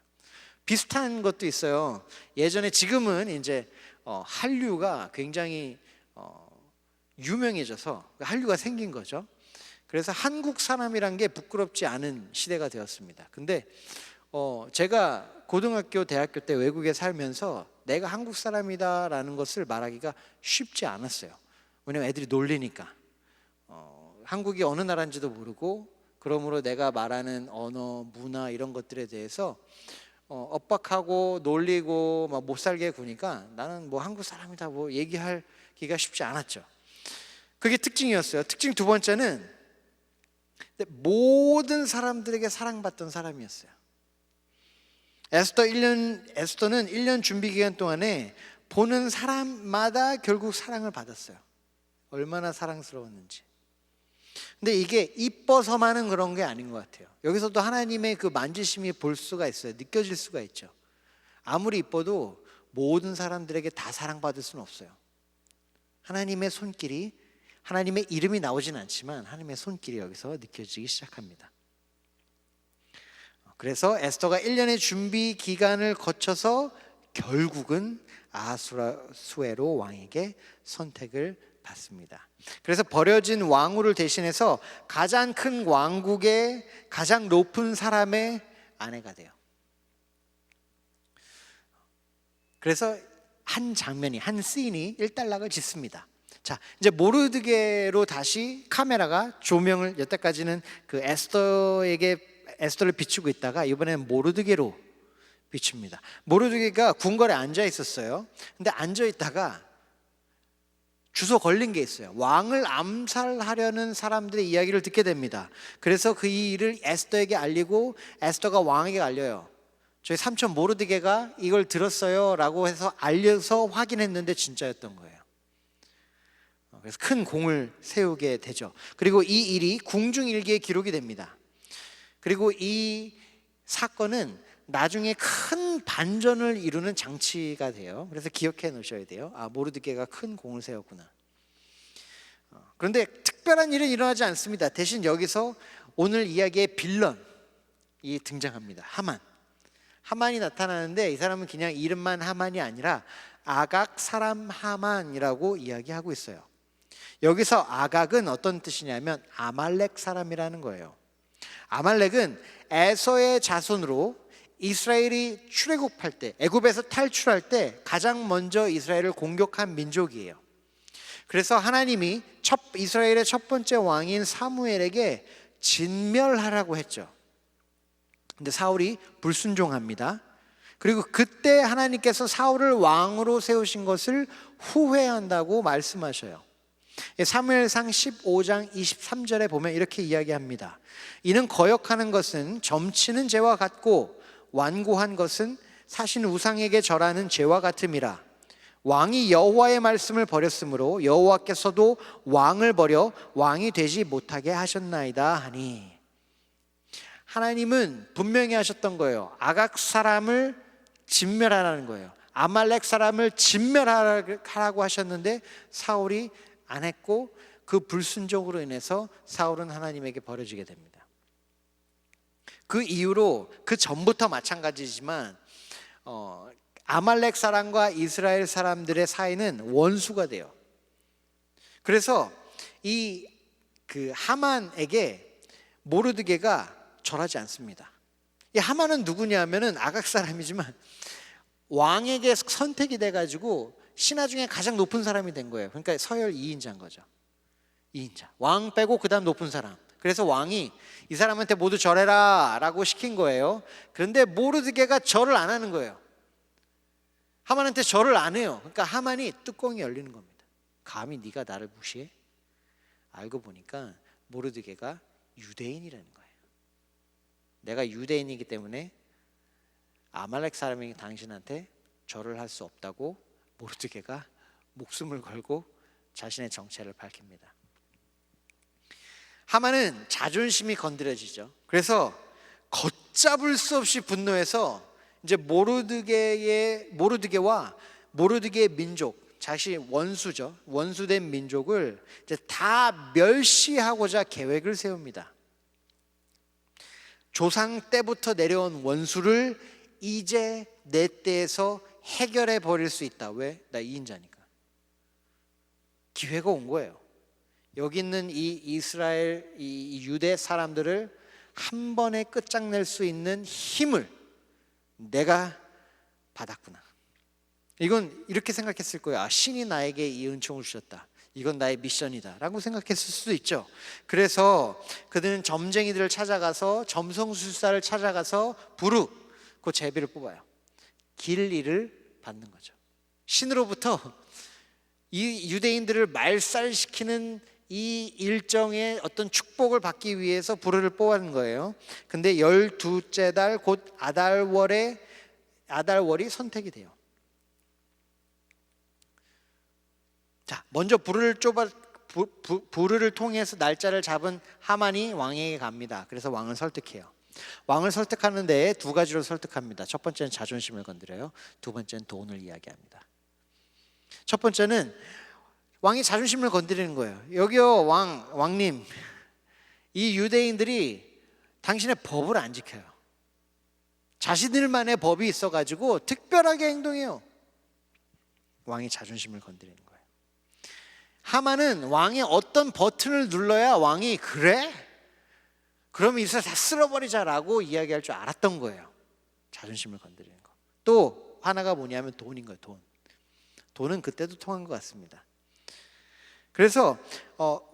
비슷한 것도 있어요. 예전에 지금은 이제 한류가 굉장히 유명해져서 한류가 생긴 거죠. 그래서 한국 사람이란 게 부끄럽지 않은 시대가 되었습니다. 근데 제가 고등학교, 대학교 때 외국에 살면서 내가 한국 사람이다라는 것을 말하기가 쉽지 않았어요. 왜냐면 애들이 놀리니까. 한국이 어느 나라인지도 모르고 그러므로 내가 말하는 언어, 문화 이런 것들에 대해서 엇박하고 놀리고 막 못 살게 구니까 나는 뭐 한국 사람이다 뭐 얘기하기가 쉽지 않았죠. 그게 특징이었어요. 특징 두 번째는 모든 사람들에게 사랑받던 사람이었어요. 에스더는 1년 준비 기간 동안에 보는 사람마다 결국 사랑을 받았어요. 얼마나 사랑스러웠는지. 근데 이게 이뻐서만은 그런 게 아닌 것 같아요. 여기서도 하나님의 그 만지심이 볼 수가 있어요. 느껴질 수가 있죠. 아무리 이뻐도 모든 사람들에게 다 사랑받을 수는 없어요. 하나님의 손길이, 하나님의 이름이 나오진 않지만 하나님의 손길이 여기서 느껴지기 시작합니다. 그래서 에스더가 1년의 준비 기간을 거쳐서 결국은 아하수에로 왕에게 선택을 받습니다. 그래서 버려진 왕후를 대신해서 가장 큰 왕국의 가장 높은 사람의 아내가 돼요. 그래서 한 장면이, 한 씬이 일단락을 짓습니다. 자, 이제 모르드게로 다시 카메라가 조명을, 여태까지는 그 에스더를 비추고 있다가 이번에는 모르드게로 비춥니다. 모르드게가 궁궐에 앉아 있었어요. 근데 앉아 있다가 주워 걸린 게 있어요. 왕을 암살하려는 사람들의 이야기를 듣게 됩니다. 그래서 그 일을 에스더에게 알리고 에스더가 왕에게 알려요. 저희 삼촌 모르드게가 이걸 들었어요 라고 해서 알려서 확인했는데 진짜였던 거예요. 그래서 큰 공을 세우게 되죠. 그리고 이 일이 궁중일기에 기록이 됩니다. 그리고 이 사건은 나중에 큰 반전을 이루는 장치가 돼요. 그래서 기억해 놓으셔야 돼요. 아, 모르드게가 큰 공을 세웠구나. 그런데 특별한 일은 일어나지 않습니다. 대신 여기서 오늘 이야기의 빌런이 등장합니다. 하만이 나타나는데 이 사람은 그냥 이름만 하만이 아니라 아각 사람 하만이라고 이야기하고 있어요. 여기서 아각은 어떤 뜻이냐면 아말렉 사람이라는 거예요. 아말렉은 에서의 자손으로 이스라엘이 출애굽할 때, 애굽에서 탈출할 때 가장 먼저 이스라엘을 공격한 민족이에요. 그래서 하나님이 이스라엘의 첫 번째 왕인 사무엘에게 진멸하라고 했죠. 근데 사울이 불순종합니다. 그리고 그때 하나님께서 사울을 왕으로 세우신 것을 후회한다고 말씀하셔요. 사무엘상 15장 23절에 보면 이렇게 이야기합니다. 이는 거역하는 것은 점치는 죄와 같고 완고한 것은 사신 우상에게 절하는 죄와 같음이라. 왕이 여호와의 말씀을 버렸으므로 여호와께서도 왕을 버려 왕이 되지 못하게 하셨나이다 하니. 하나님은 분명히 하셨던 거예요. 아각 사람을 진멸하라는 거예요. 아말렉 사람을 진멸하라고 하셨는데 사울이 안 했고 그 불순종으로 인해서 사울은 하나님에게 버려지게 됩니다. 그 이후로, 그 전부터 마찬가지지만 아말렉 사람과 이스라엘 사람들의 사이는 원수가 돼요. 그래서 그 하만에게 모르드게가 절하지 않습니다. 이 하만은 누구냐면은 아각 사람이지만 왕에게 선택이 돼가지고 신하 중에 가장 높은 사람이 된 거예요. 그러니까 서열 2인자인 거죠. 2인자. 왕 빼고 그 다음 높은 사람. 그래서 왕이 이 사람한테 모두 절해라 라고 시킨 거예요. 그런데 모르드게가 절을 안 하는 거예요. 하만한테 절을 안 해요. 그러니까 하만이 뚜껑이 열리는 겁니다. 감히 네가 나를 무시해? 알고 보니까 모르드게가 유대인이라는 거예요. 내가 유대인이기 때문에 아말렉 사람이 당신한테 절을 할 수 없다고 모르드게가 목숨을 걸고 자신의 정체를 밝힙니다. 하만은 자존심이 건드려지죠. 그래서 걷잡을 수 없이 분노해서 이제 모르드게와 모르드게의 민족, 자신이 원수죠. 원수된 민족을 이제 다 멸시하고자 계획을 세웁니다. 조상 때부터 내려온 원수를 이제 내 때에서 해결해 버릴 수 있다. 왜? 나 2인자니까. 기회가 온 거예요. 여기 있는 이 이스라엘, 이 유대 사람들을 한 번에 끝장낼 수 있는 힘을 내가 받았구나. 이건 이렇게 생각했을 거예요. 아, 신이 나에게 이 은총을 주셨다. 이건 나의 미션이다 라고 생각했을 수도 있죠. 그래서 그들은 점쟁이들을 찾아가서, 점성술사를 찾아가서 부르, 그 제비를 뽑아요. 길이를 받는 거죠. 신으로부터 이 유대인들을 말살시키는 이 일정의 어떤 축복을 받기 위해서 부르를 뽑아낸 거예요. 근데 12째 달 곧 아달월이 선택이 돼요. 자, 먼저 부르를 통해서 날짜를 잡은 하만이 왕에게 갑니다. 그래서 왕을 설득해요. 왕을 설득하는데 두 가지로 설득합니다. 첫 번째는 자존심을 건드려요. 두 번째는 돈을 이야기합니다. 첫 번째는 왕이 자존심을 건드리는 거예요. 여기요, 왕님, 이 유대인들이 당신의 법을 안 지켜요. 자신들만의 법이 있어가지고 특별하게 행동해요. 왕의 자존심을 건드리는 거예요. 하만은 왕의 어떤 버튼을 눌러야 왕이 그래? 그럼 이스라엘 다 쓸어버리자라고 이야기할 줄 알았던 거예요. 자존심을 건드리는 거. 또 하나가 뭐냐면 돈인 거예요. 돈은 그때도 통한 것 같습니다. 그래서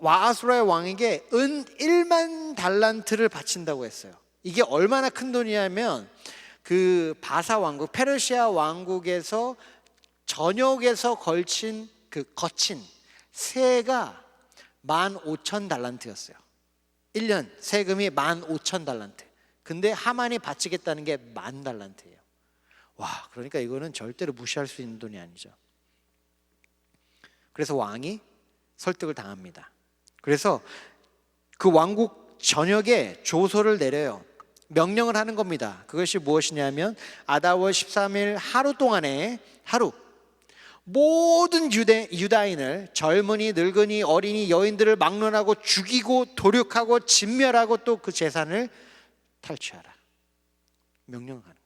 아수라의 왕에게 은 1만 달란트를 바친다고 했어요. 이게 얼마나 큰 돈이냐면 그 바사 왕국, 페르시아 왕국에서 전역에서 걸친 그 거친 세가 15,000달란트였어요. 1년 세금이 15,000달란트. 근데 하만이 바치겠다는 게 10,000달란트예요. 와, 그러니까 이거는 절대로 무시할 수 있는 돈이 아니죠. 그래서 왕이 설득을 당합니다. 그래서 그 왕국 전역에 조서를 내려요. 명령을 하는 겁니다. 그것이 무엇이냐면 아다월 13일 하루 동안에 모든 유다인을 젊은이, 늙은이, 어린이, 여인들을 막론하고 죽이고 도륙하고 진멸하고 또 그 재산을 탈취하라. 명령을 하는 거예요.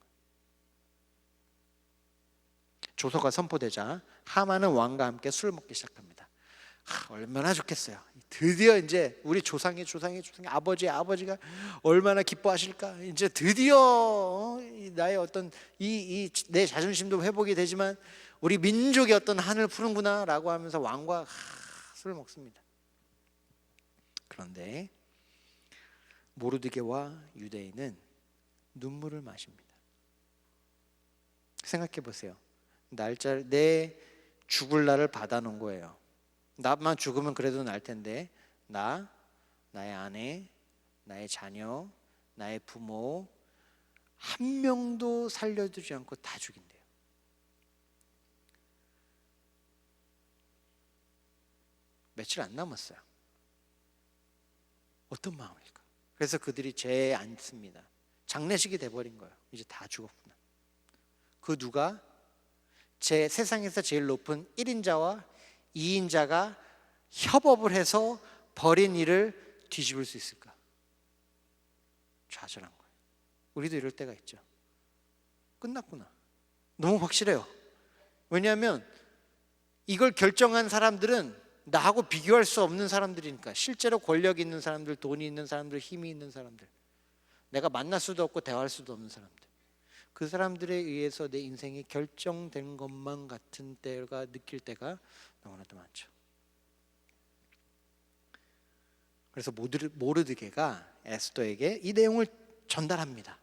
조서가 선포되자 하만은 왕과 함께 술을 먹기 시작합니다. 얼마나 좋겠어요. 드디어 이제 우리 조상의 아버지가 얼마나 기뻐하실까. 이제 드디어 나의 어떤 내 자존심도 회복이 되지만 우리 민족의 어떤 한을 푸는구나라고 하면서 왕과 술을 먹습니다. 그런데 모르드게와 유대인은 눈물을 마십니다. 생각해 보세요. 내 죽을 날을 받아놓은 거예요. 나만 죽으면 그래도 날 텐데 나의 아내, 나의 자녀, 나의 부모 한 명도 살려두지 않고 다 죽인대요. 며칠 안 남았어요. 어떤 마음일까? 그래서 그들이 죄에 앉습니다. 장례식이 돼버린 거예요. 이제 다 죽었구나. 그 누가 세상에서 제일 높은 1인자와 2인자가 협업을 해서 벌인 일을 뒤집을 수 있을까? 좌절한 거예요. 우리도 이럴 때가 있죠. 끝났구나. 너무 확실해요. 왜냐하면 이걸 결정한 사람들은 나하고 비교할 수 없는 사람들이니까. 실제로 권력 있는 사람들, 돈이 있는 사람들, 힘이 있는 사람들, 내가 만날 수도 없고 대화할 수도 없는 사람들, 그 사람들에 의해서 내 인생이 결정된 것만 같은 때가 느낄 때가 너무나도 많죠. 그래서 모르드게가 에스더에게 이 내용을 전달합니다.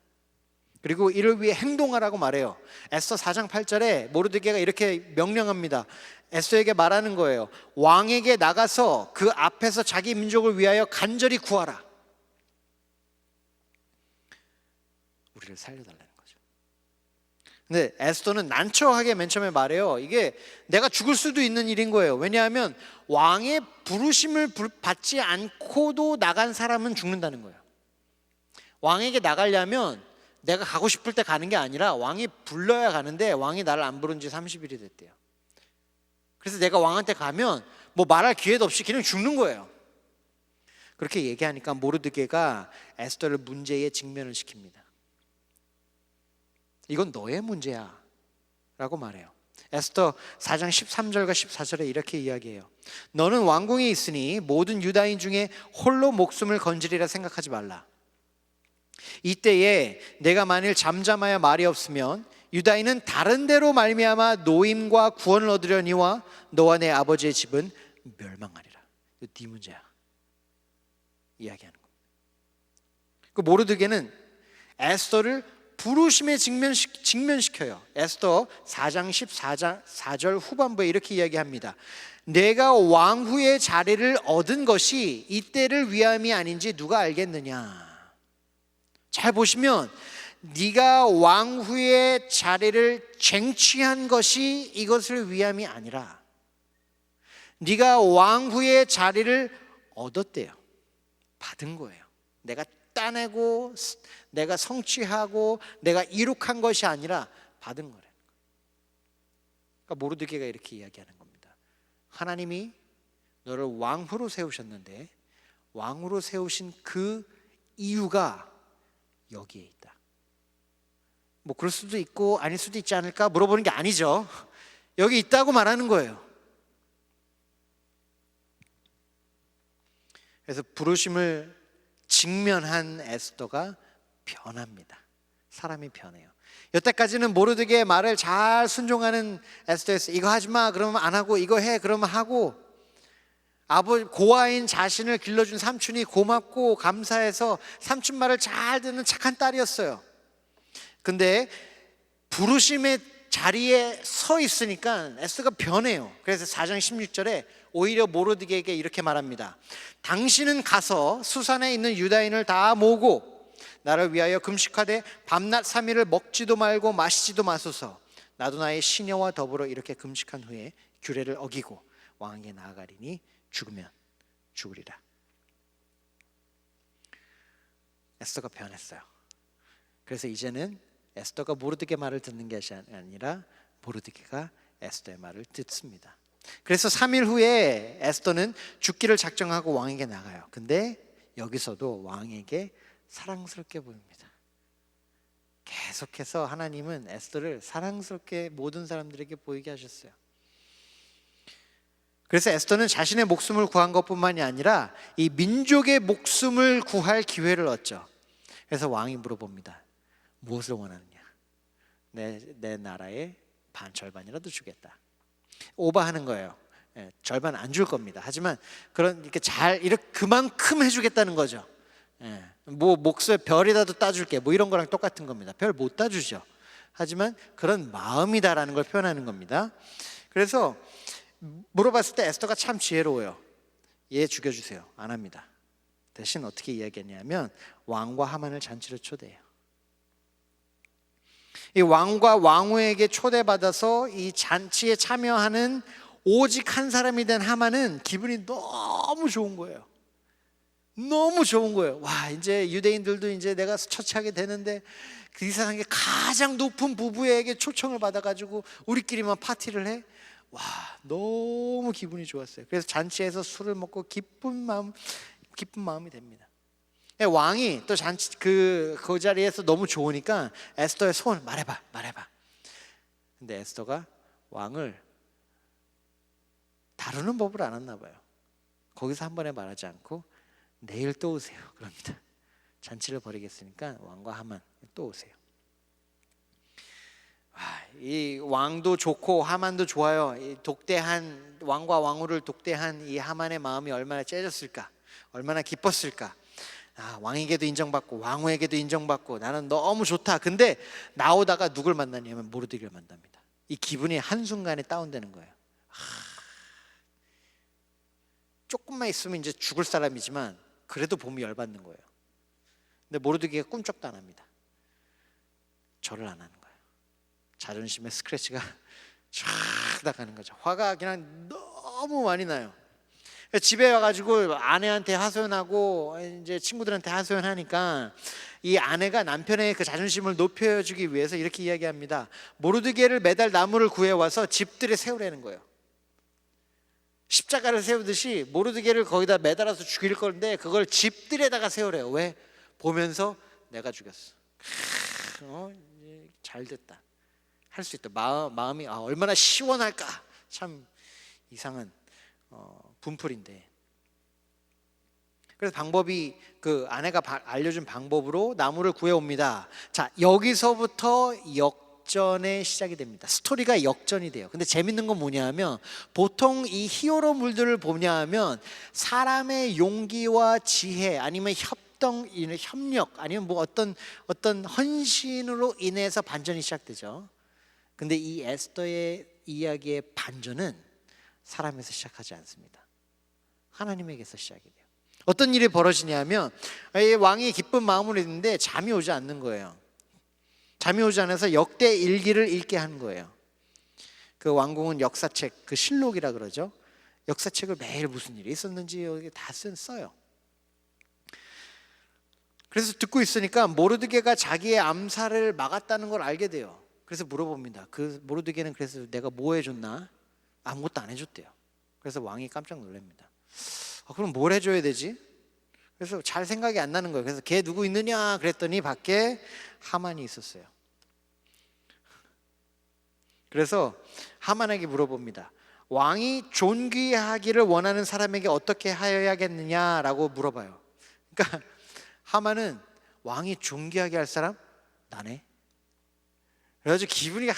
그리고 이를 위해 행동하라고 말해요. 에스더 4장 8절에 모르드게가 이렇게 명령합니다. 에스더에게 말하는 거예요. 왕에게 나가서 그 앞에서 자기 민족을 위하여 간절히 구하라. 우리를 살려달라는 거죠. 근데 에스더는 난처하게 맨 처음에 말해요. 이게 내가 죽을 수도 있는 일인 거예요. 왜냐하면 왕의 부르심을 받지 않고도 나간 사람은 죽는다는 거예요. 왕에게 나가려면 내가 가고 싶을 때 가는 게 아니라 왕이 불러야 가는데 왕이 나를 안 부른 지 30일이 됐대요. 그래서 내가 왕한테 가면 뭐 말할 기회도 없이 그냥 죽는 거예요. 그렇게 얘기하니까 모르드게가 에스더를 문제에 직면을 시킵니다. 이건 너의 문제야 라고 말해요. 에스더 4장 13절과 14절에 이렇게 이야기해요. 너는 왕궁에 있으니 모든 유다인 중에 홀로 목숨을 건지리라 생각하지 말라. 이때에 내가 만일 잠잠하여 말이 없으면 유다인은 다른 데로 말미암아 노임과 구원을 얻으려니와 너와 내 아버지의 집은 멸망하리라. 이거 네 문제야 이야기하는 겁니다. 그 모르드게는 에스더를 부르심에 직면시켜요. 에스더 4장 14절 후반부에 이렇게 이야기합니다. 내가 왕후의 자리를 얻은 것이 이때를 위함이 아닌지 누가 알겠느냐. 잘 보시면 네가 왕후의 자리를 쟁취한 것이 이것을 위함이 아니라 네가 왕후의 자리를 얻었대요. 받은 거예요. 내가 따내고 내가 성취하고 내가 이룩한 것이 아니라 받은 거래요. 그러니까 모르드게가 이렇게 이야기하는 겁니다. 하나님이 너를 왕후로 세우셨는데 왕후로 세우신 그 이유가 여기에 있다. 뭐 그럴 수도 있고 아닐 수도 있지 않을까 물어보는 게 아니죠. 여기 있다고 말하는 거예요. 그래서 부르심을 직면한 에스더가 변합니다. 사람이 변해요. 여태까지는 모르드게의 말을 잘 순종하는 에스더였어요. 이거 하지 마 그러면 안 하고, 이거 해 그러면 하고, 고아인 자신을 길러준 삼촌이 고맙고 감사해서 삼촌 말을 잘 듣는 착한 딸이었어요. 근데 부르심의 자리에 서 있으니까 에스더가 변해요. 그래서 4장 16절에 오히려 모르드게에게 이렇게 말합니다. 당신은 가서 수산에 있는 유다인을 다 모으고 나를 위하여 금식하되 밤낮 3일을 먹지도 말고 마시지도 마소서. 나도 나의 시녀와 더불어 이렇게 금식한 후에 규례를 어기고 왕에게 나아가리니 죽으면 죽으리라. 에스더가 변했어요. 그래서 이제는 에스더가 모르드게 말을 듣는 것이 아니라 모르드게가 에스더의 말을 듣습니다. 그래서 3일 후에 에스더는 죽기를 작정하고 왕에게 나가요. 근데 여기서도 왕에게 사랑스럽게 보입니다. 계속해서 하나님은 에스더를 사랑스럽게 모든 사람들에게 보이게 하셨어요. 그래서 에스더는 자신의 목숨을 구한 것뿐만이 아니라 이 민족의 목숨을 구할 기회를 얻죠. 그래서 왕이 물어봅니다. 무엇을 원하느냐? 내 나라의 절반이라도 주겠다. 오버하는 거예요. 절반 안 줄 겁니다. 하지만 이렇게 그만큼 해주겠다는 거죠. 뭐 목숨의 별이라도 따줄게 뭐 이런 거랑 똑같은 겁니다. 별 못 따주죠. 하지만 그런 마음이다라는 걸 표현하는 겁니다. 그래서 물어봤을 때 에스더가 참 지혜로워요. 얘 죽여주세요. 안 합니다. 대신 어떻게 이야기했냐면 왕과 하만을 잔치로 초대해요. 이 왕과 왕후에게 초대받아서 이 잔치에 참여하는 오직 한 사람이 된 하만은 기분이 너무 좋은 거예요. 너무 좋은 거예요. 와, 이제 유대인들도 이제 내가 처치하게 되는데 이 세상에 가장 높은 부부에게 초청을 받아가지고 우리끼리만 파티를 해. 와, 너무 기분이 좋았어요. 그래서 잔치에서 술을 먹고 기쁜 마음이 됩니다. 왕이 또 잔치 그 자리에서 너무 좋으니까 에스더의 소원 말해봐. 근데 에스더가 왕을 다루는 법을 알았나 봐요. 거기서 한 번에 말하지 않고 내일 또 오세요 그럽니다. 잔치를 벌이겠으니까 왕과 하만 또 오세요. 이 왕도 좋고 하만도 좋아요. 이 독대한 왕과 왕후를 독대한 이 하만의 마음이 얼마나 째졌을까, 얼마나 기뻤을까. 왕에게도 인정받고 왕후에게도 인정받고 나는 너무 좋다. 근데 나오다가 누굴 만나냐면 모르드게를 만납니다. 이 기분이 한순간에 다운되는 거예요. 조금만 있으면 이제 죽을 사람이지만 그래도 몸이 열받는 거예요. 근데 모르드게가 꿈쩍도 안 합니다. 절을 안 하는 거예요. 자존심에 스크래치가 쫙 나가는 거죠. 화가 그냥 너무 많이 나요. 집에 와가지고 아내한테 하소연하고 이제 친구들한테 하소연하니까 이 아내가 남편의 그 자존심을 높여주기 위해서 이렇게 이야기합니다. 모르드게를 매달 나무를 구해와서 집들에 세우라는 거예요. 십자가를 세우듯이 모르드게를 거기다 매달아서 죽일 건데 그걸 집들에다가 세우래요. 왜? 보면서 내가 죽였어. 잘 됐다. 할 수 있다. 마음이 얼마나 시원할까. 참 이상한 분풀인데. 그래서 방법이 그 아내가 알려준 방법으로 나무를 구해옵니다. 자, 여기서부터 역전의 시작이 됩니다. 스토리가 역전이 돼요. 근데 재밌는 건 뭐냐면 보통 이 히어로물들을 보냐면 사람의 용기와 지혜 아니면 협력 아니면 뭐 어떤 헌신으로 인해서 반전이 시작되죠. 근데 이 에스더의 이야기의 반전은 사람에서 시작하지 않습니다. 하나님에게서 시작이 돼요. 어떤 일이 벌어지냐면 왕이 기쁜 마음으로 있는데 잠이 오지 않는 거예요. 잠이 오지 않아서 역대 일기를 읽게 한 거예요. 그 왕궁은 역사책, 그 실록이라 그러죠. 역사책을 매일 무슨 일이 있었는지 여기 다 써요. 그래서 듣고 있으니까 모르드게가 자기의 암살을 막았다는 걸 알게 돼요. 그래서 물어봅니다. 그 모르드게는 그래서 내가 뭐 해줬나? 아무것도 안 해줬대요. 그래서 왕이 깜짝 놀랍니다. 그럼 뭘 해줘야 되지? 그래서 잘 생각이 안 나는 거예요. 그래서 걔 누구 있느냐 그랬더니 밖에 하만이 있었어요. 그래서 하만에게 물어봅니다. 왕이 존귀하기를 원하는 사람에게 어떻게 하여야겠느냐라고 물어봐요. 그러니까 하만은 왕이 존귀하게 할 사람? 나네. 그래가지고 기분이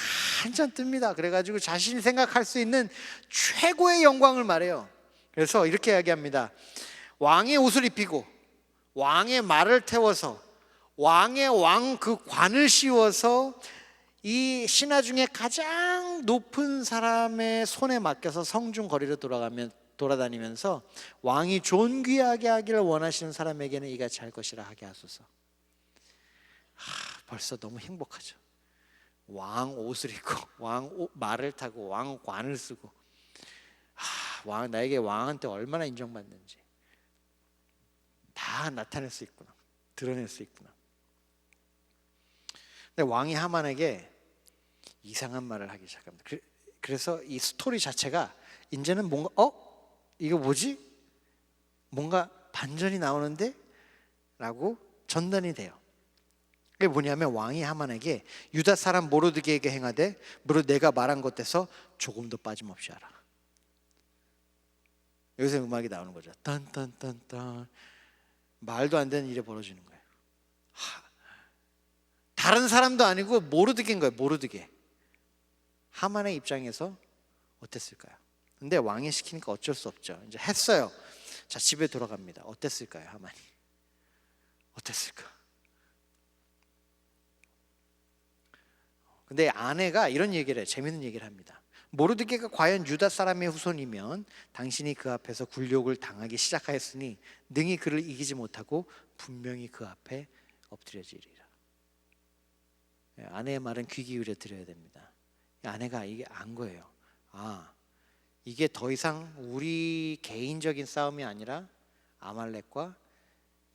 한참 뜹니다. 그래가지고 자신이 생각할 수 있는 최고의 영광을 말해요. 그래서 이렇게 이야기합니다. 왕의 옷을 입히고 왕의 말을 태워서 왕의 왕 그 관을 씌워서 이 신하 중에 가장 높은 사람의 손에 맡겨서 성중 거리로 돌아다니면서 왕이 존귀하게 하기를 원하시는 사람에게는 이같이 할 것이라 하게 하소서. 벌써 너무 행복하죠. 왕 옷을 입고 왕 말을 타고 왕 관을 쓰고 왕 나에게 왕한테 얼마나 인정받는지 다 나타낼 수 있구나, 드러낼 수 있구나. 근데 왕이 하만에게 이상한 말을 하기 시작합니다. 그래서 이 스토리 자체가 이제는 뭔가 이거 뭐지? 뭔가 반전이 나오는데? 라고 전단이 돼요. 그게 뭐냐면 왕이 하만에게 유다 사람 모르드게에게 행하되 무릇 내가 말한 것에서 조금도 빠짐없이 하라. 여기서 음악이 나오는 거죠. 딴딴딴딴. 말도 안 되는 일이 벌어지는 거예요. 다른 사람도 아니고 모르드게인 거예요. 모르드게. 하만의 입장에서 어땠을까요? 근데 왕이 시키니까 어쩔 수 없죠. 이제 했어요. 자, 집에 돌아갑니다. 어땠을까요, 하만이? 어땠을까? 근데 아내가 이런 얘기를 해요. 재밌는 얘기를 합니다. 모르드게가 과연 유다 사람의 후손이면 당신이 그 앞에서 굴욕을 당하기 시작하였으니 능히 그를 이기지 못하고 분명히 그 앞에 엎드려지리라. 아내의 말은 귀 기울여 들어야 됩니다. 아내가 이게 안 거예요. 이게 더 이상 우리 개인적인 싸움이 아니라 아말렉과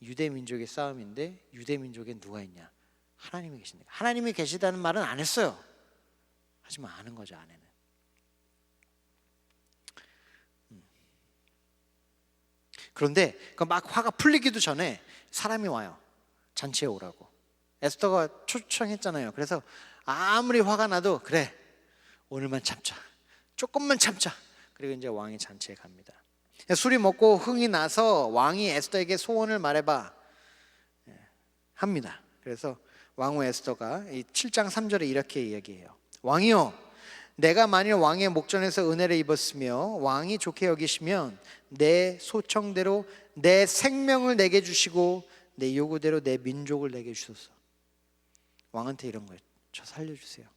유대 민족의 싸움인데 유대 민족에 누가 있냐? 하나님이 계신다. 하나님이 계시다는 말은 안 했어요. 하지만 아는 거죠, 아내는. 그런데 막 화가 풀리기도 전에 사람이 와요. 잔치에 오라고. 에스더가 초청했잖아요. 그래서 아무리 화가 나도 그래, 오늘만 참자, 조금만 참자. 그리고 이제 왕이 잔치에 갑니다. 술이 먹고 흥이 나서 왕이 에스더에게 소원을 말해봐 합니다. 그래서 왕후 에스더가 이 7장 3절에 이렇게 이야기해요. 왕이요, 내가 만일 왕의 목전에서 은혜를 입었으며 왕이 좋게 여기시면 내 소청대로 내 생명을 내게 주시고 내 요구대로 내 민족을 내게 주소서. 왕한테 이런 거예요. 저 살려주세요.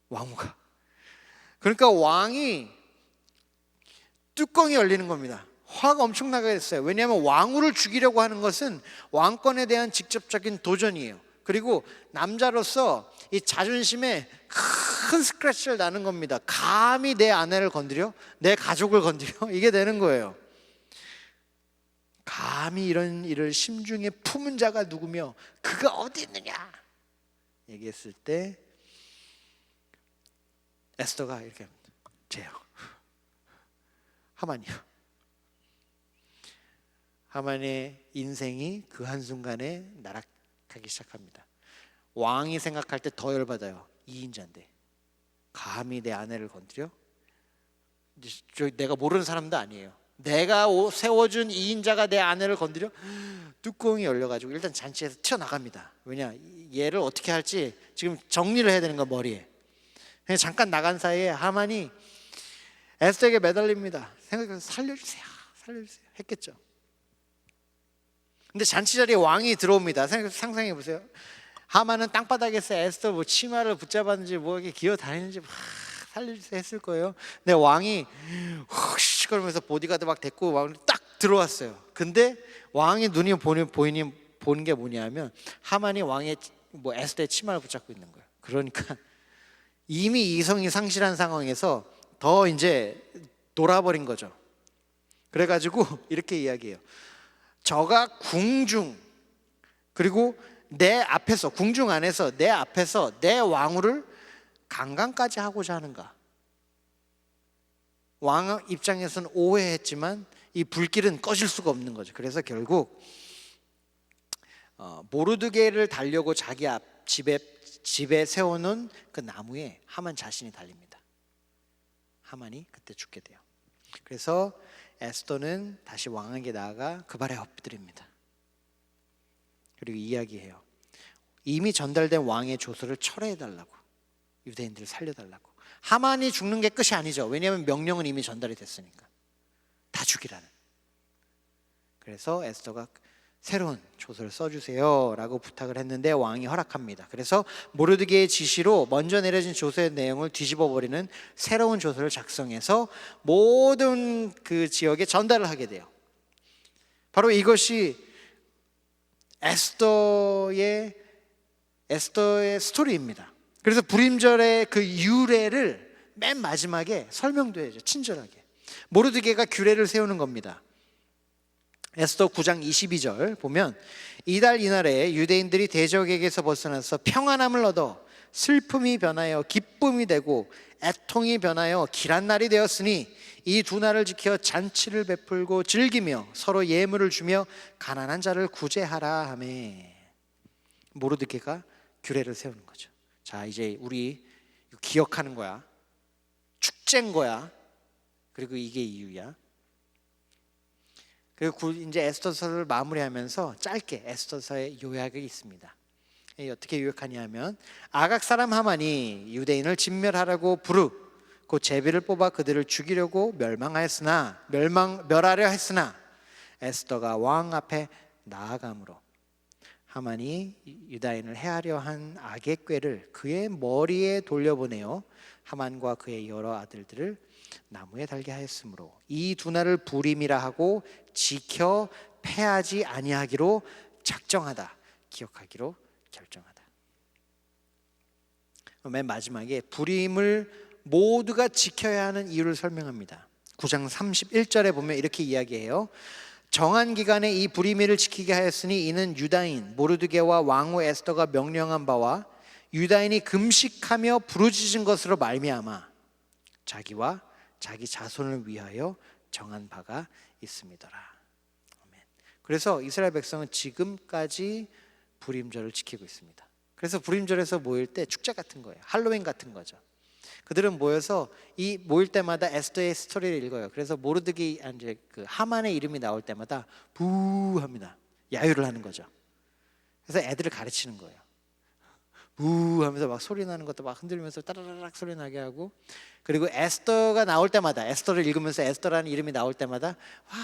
왕후가. 그러니까 왕이 뚜껑이 열리는 겁니다. 화가 엄청나게 됐어요. 왜냐하면 왕후를 죽이려고 하는 것은 왕권에 대한 직접적인 도전이에요. 그리고 남자로서 이 자존심에 큰 스크래치를 나는 겁니다. 감히 내 아내를 건드려? 내 가족을 건드려? 이게 되는 거예요. 감히 이런 일을 심중에 품은 자가 누구며 그가 어디 있느냐? 얘기했을 때 에스더가 이렇게 합니다. 쟤요. 하만이요. 하만의 인생이 그 한순간에 나락하기 시작합니다. 왕이 생각할 때 더 열받아요. 2인자인데 감히 내 아내를 건드려? 내가 모르는 사람도 아니에요. 내가 세워준 2인자가 내 아내를 건드려? 뚜껑이 열려가지고 일단 잔치에서 튀어나갑니다. 왜냐? 얘를 어떻게 할지 지금 정리를 해야 되는 거 머리에. 그냥 잠깐 나간 사이에 하만이 에스더에게 매달립니다. 생각해서 살려주세요, 살려주세요 했겠죠. 근데 잔치 자리에 왕이 들어옵니다. 상상해 보세요. 하만은 땅바닥에서 에스더 뭐 치마를 붙잡았는지 뭐 이렇게 기어다니는지 막 살려주세요 했을 거예요. 근데 왕이 훅 그러면서 보디가드 막 데리고 왕이 딱 들어왔어요. 근데 왕의 눈이 보는 게 뭐냐면 하만이 왕의 뭐 에스더의 치마를 붙잡고 있는 거예요. 그러니까 이미 이성이 상실한 상황에서 더 이제 놀아버린 거죠. 그래가지고 이렇게 이야기해요. 저가 궁중 그리고 내 앞에서 궁중 안에서 내 앞에서 내 왕후를 강간까지 하고자 하는가? 왕 입장에서는 오해했지만 이 불길은 꺼질 수가 없는 거죠. 그래서 결국 모르드게를 달려고 자기 집에 집에 세워놓은 그 나무에 하만 자신이 달립니다. 하만이 그때 죽게 돼요. 그래서 에스더는 다시 왕에게 나아가 그 발에 엎드립니다. 그리고 이야기해요. 이미 전달된 왕의 조서를 철회해달라고, 유대인들을 살려달라고. 하만이 죽는 게 끝이 아니죠. 왜냐하면 명령은 이미 전달이 됐으니까. 다 죽이라는. 그래서 에스더가 새로운 조서를 써주세요 라고 부탁을 했는데 왕이 허락합니다. 그래서 모르드게의 지시로 먼저 내려진 조서의 내용을 뒤집어 버리는 새로운 조서를 작성해서 모든 그 지역에 전달을 하게 돼요. 바로 이것이 에스더의 스토리입니다. 그래서 불임절의 그 유래를 맨 마지막에 설명도 해야죠. 친절하게. 모르드게가 규례를 세우는 겁니다. 에스더 9장 22절 보면 이달 이날에 유대인들이 대적에게서 벗어나서 평안함을 얻어 슬픔이 변하여 기쁨이 되고 애통이 변하여 길한 날이 되었으니 이 두 날을 지켜 잔치를 베풀고 즐기며 서로 예물을 주며 가난한 자를 구제하라 하매. 모르드게가 규례를 세우는 거죠. 자, 이제 우리 기억하는 거야. 축제인 거야. 그리고 이게 이유야. 그리고 이제 에스더서를 마무리하면서 짧게 에스더서의 요약이 있습니다. 어떻게 요약하냐면 아각 사람 하만이 유대인을 진멸하라고 곧 제비를 뽑아 그들을 죽이려고 멸하려 했으나 에스더가 왕 앞에 나아감으로 하만이 유다인을 해하려 한 악의 꾀를 그의 머리에 돌려보내어 하만과 그의 여러 아들들을 나무에 달게 하였으므로 이 두 날을 불임이라 하고 지켜 패하지 아니하기로 작정하다, 기억하기로 결정하다. 맨 마지막에 불임을 모두가 지켜야 하는 이유를 설명합니다. 9장 31절에 보면 이렇게 이야기해요. 정한 기간에 이 불임일을 지키게 하였으니 이는 유다인 모르드게와 왕후 에스더가 명령한 바와 유다인이 금식하며 부르짖은 것으로 말미암아 자기와 자기 자손을 위하여 정한 바가 있음이더라. 아멘. 그래서 이스라엘 백성은 지금까지 불임절을 지키고 있습니다. 그래서 불임절에서 모일 때 축제 같은 거예요. 할로윈 같은 거죠. 그들은 모여서 이 모일 때마다 에스더의 스토리를 읽어요. 그래서 모르드게 이제 그 하만의 이름이 나올 때마다 부합니다. 야유를 하는 거죠. 그래서 애들을 가르치는 거예요. 부 하면서 막 소리 나는 것도 막 흔들면서 따라라락 소리 나게 하고, 그리고 에스더가 나올 때마다, 에스더를 읽으면서 에스더라는 이름이 나올 때마다 와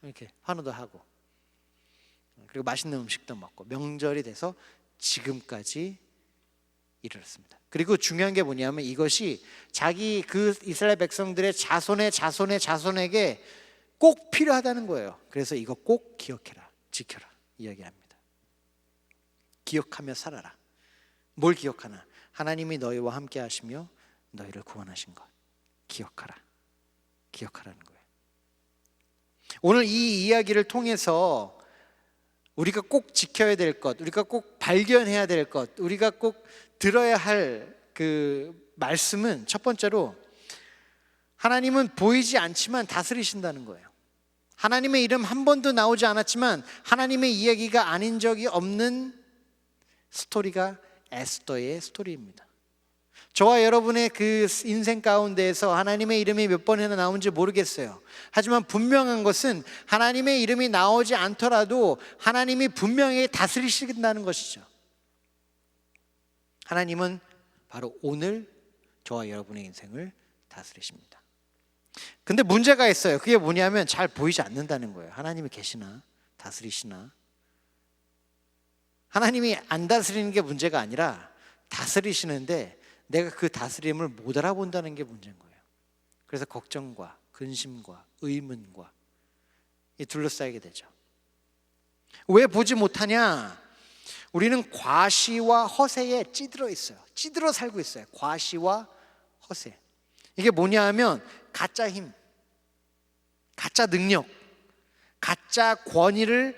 이렇게 환호도 하고, 그리고 맛있는 음식도 먹고, 명절이 돼서 지금까지 이르렀습니다. 그리고 중요한 게 뭐냐면 이것이 자기 그 이스라엘 백성들의 자손의 자손의 자손에게 꼭 필요하다는 거예요. 그래서 이거 꼭 기억해라, 지켜라 이야기합니다. 기억하며 살아라. 뭘 기억하나? 하나님이 너희와 함께 하시며 너희를 구원하신 것 기억하라. 기억하라는 거예요. 오늘 이 이야기를 통해서 우리가 꼭 지켜야 될 것, 우리가 꼭 발견해야 될 것, 우리가 꼭 들어야 할 그 말씀은 첫 번째로 하나님은 보이지 않지만 다스리신다는 거예요. 하나님의 이름 한 번도 나오지 않았지만 하나님의 이야기가 아닌 적이 없는 스토리가 에스더의 스토리입니다. 저와 여러분의 그 인생 가운데에서 하나님의 이름이 몇 번이나 나온지 모르겠어요. 하지만 분명한 것은 하나님의 이름이 나오지 않더라도 하나님이 분명히 다스리신다는 것이죠. 하나님은 바로 오늘 저와 여러분의 인생을 다스리십니다. 근데 문제가 있어요. 그게 뭐냐면 잘 보이지 않는다는 거예요. 하나님이 계시나 다스리시나. 하나님이 안 다스리는 게 문제가 아니라 다스리시는데 내가 그 다스림을 못 알아본다는 게 문제인 거예요. 그래서 걱정과 근심과 의문과 둘러싸이게 되죠. 왜 보지 못하냐? 우리는 과시와 허세에 찌들어 있어요. 찌들어 살고 있어요. 과시와 허세. 이게 뭐냐 하면 가짜 힘, 가짜 능력, 가짜 권위를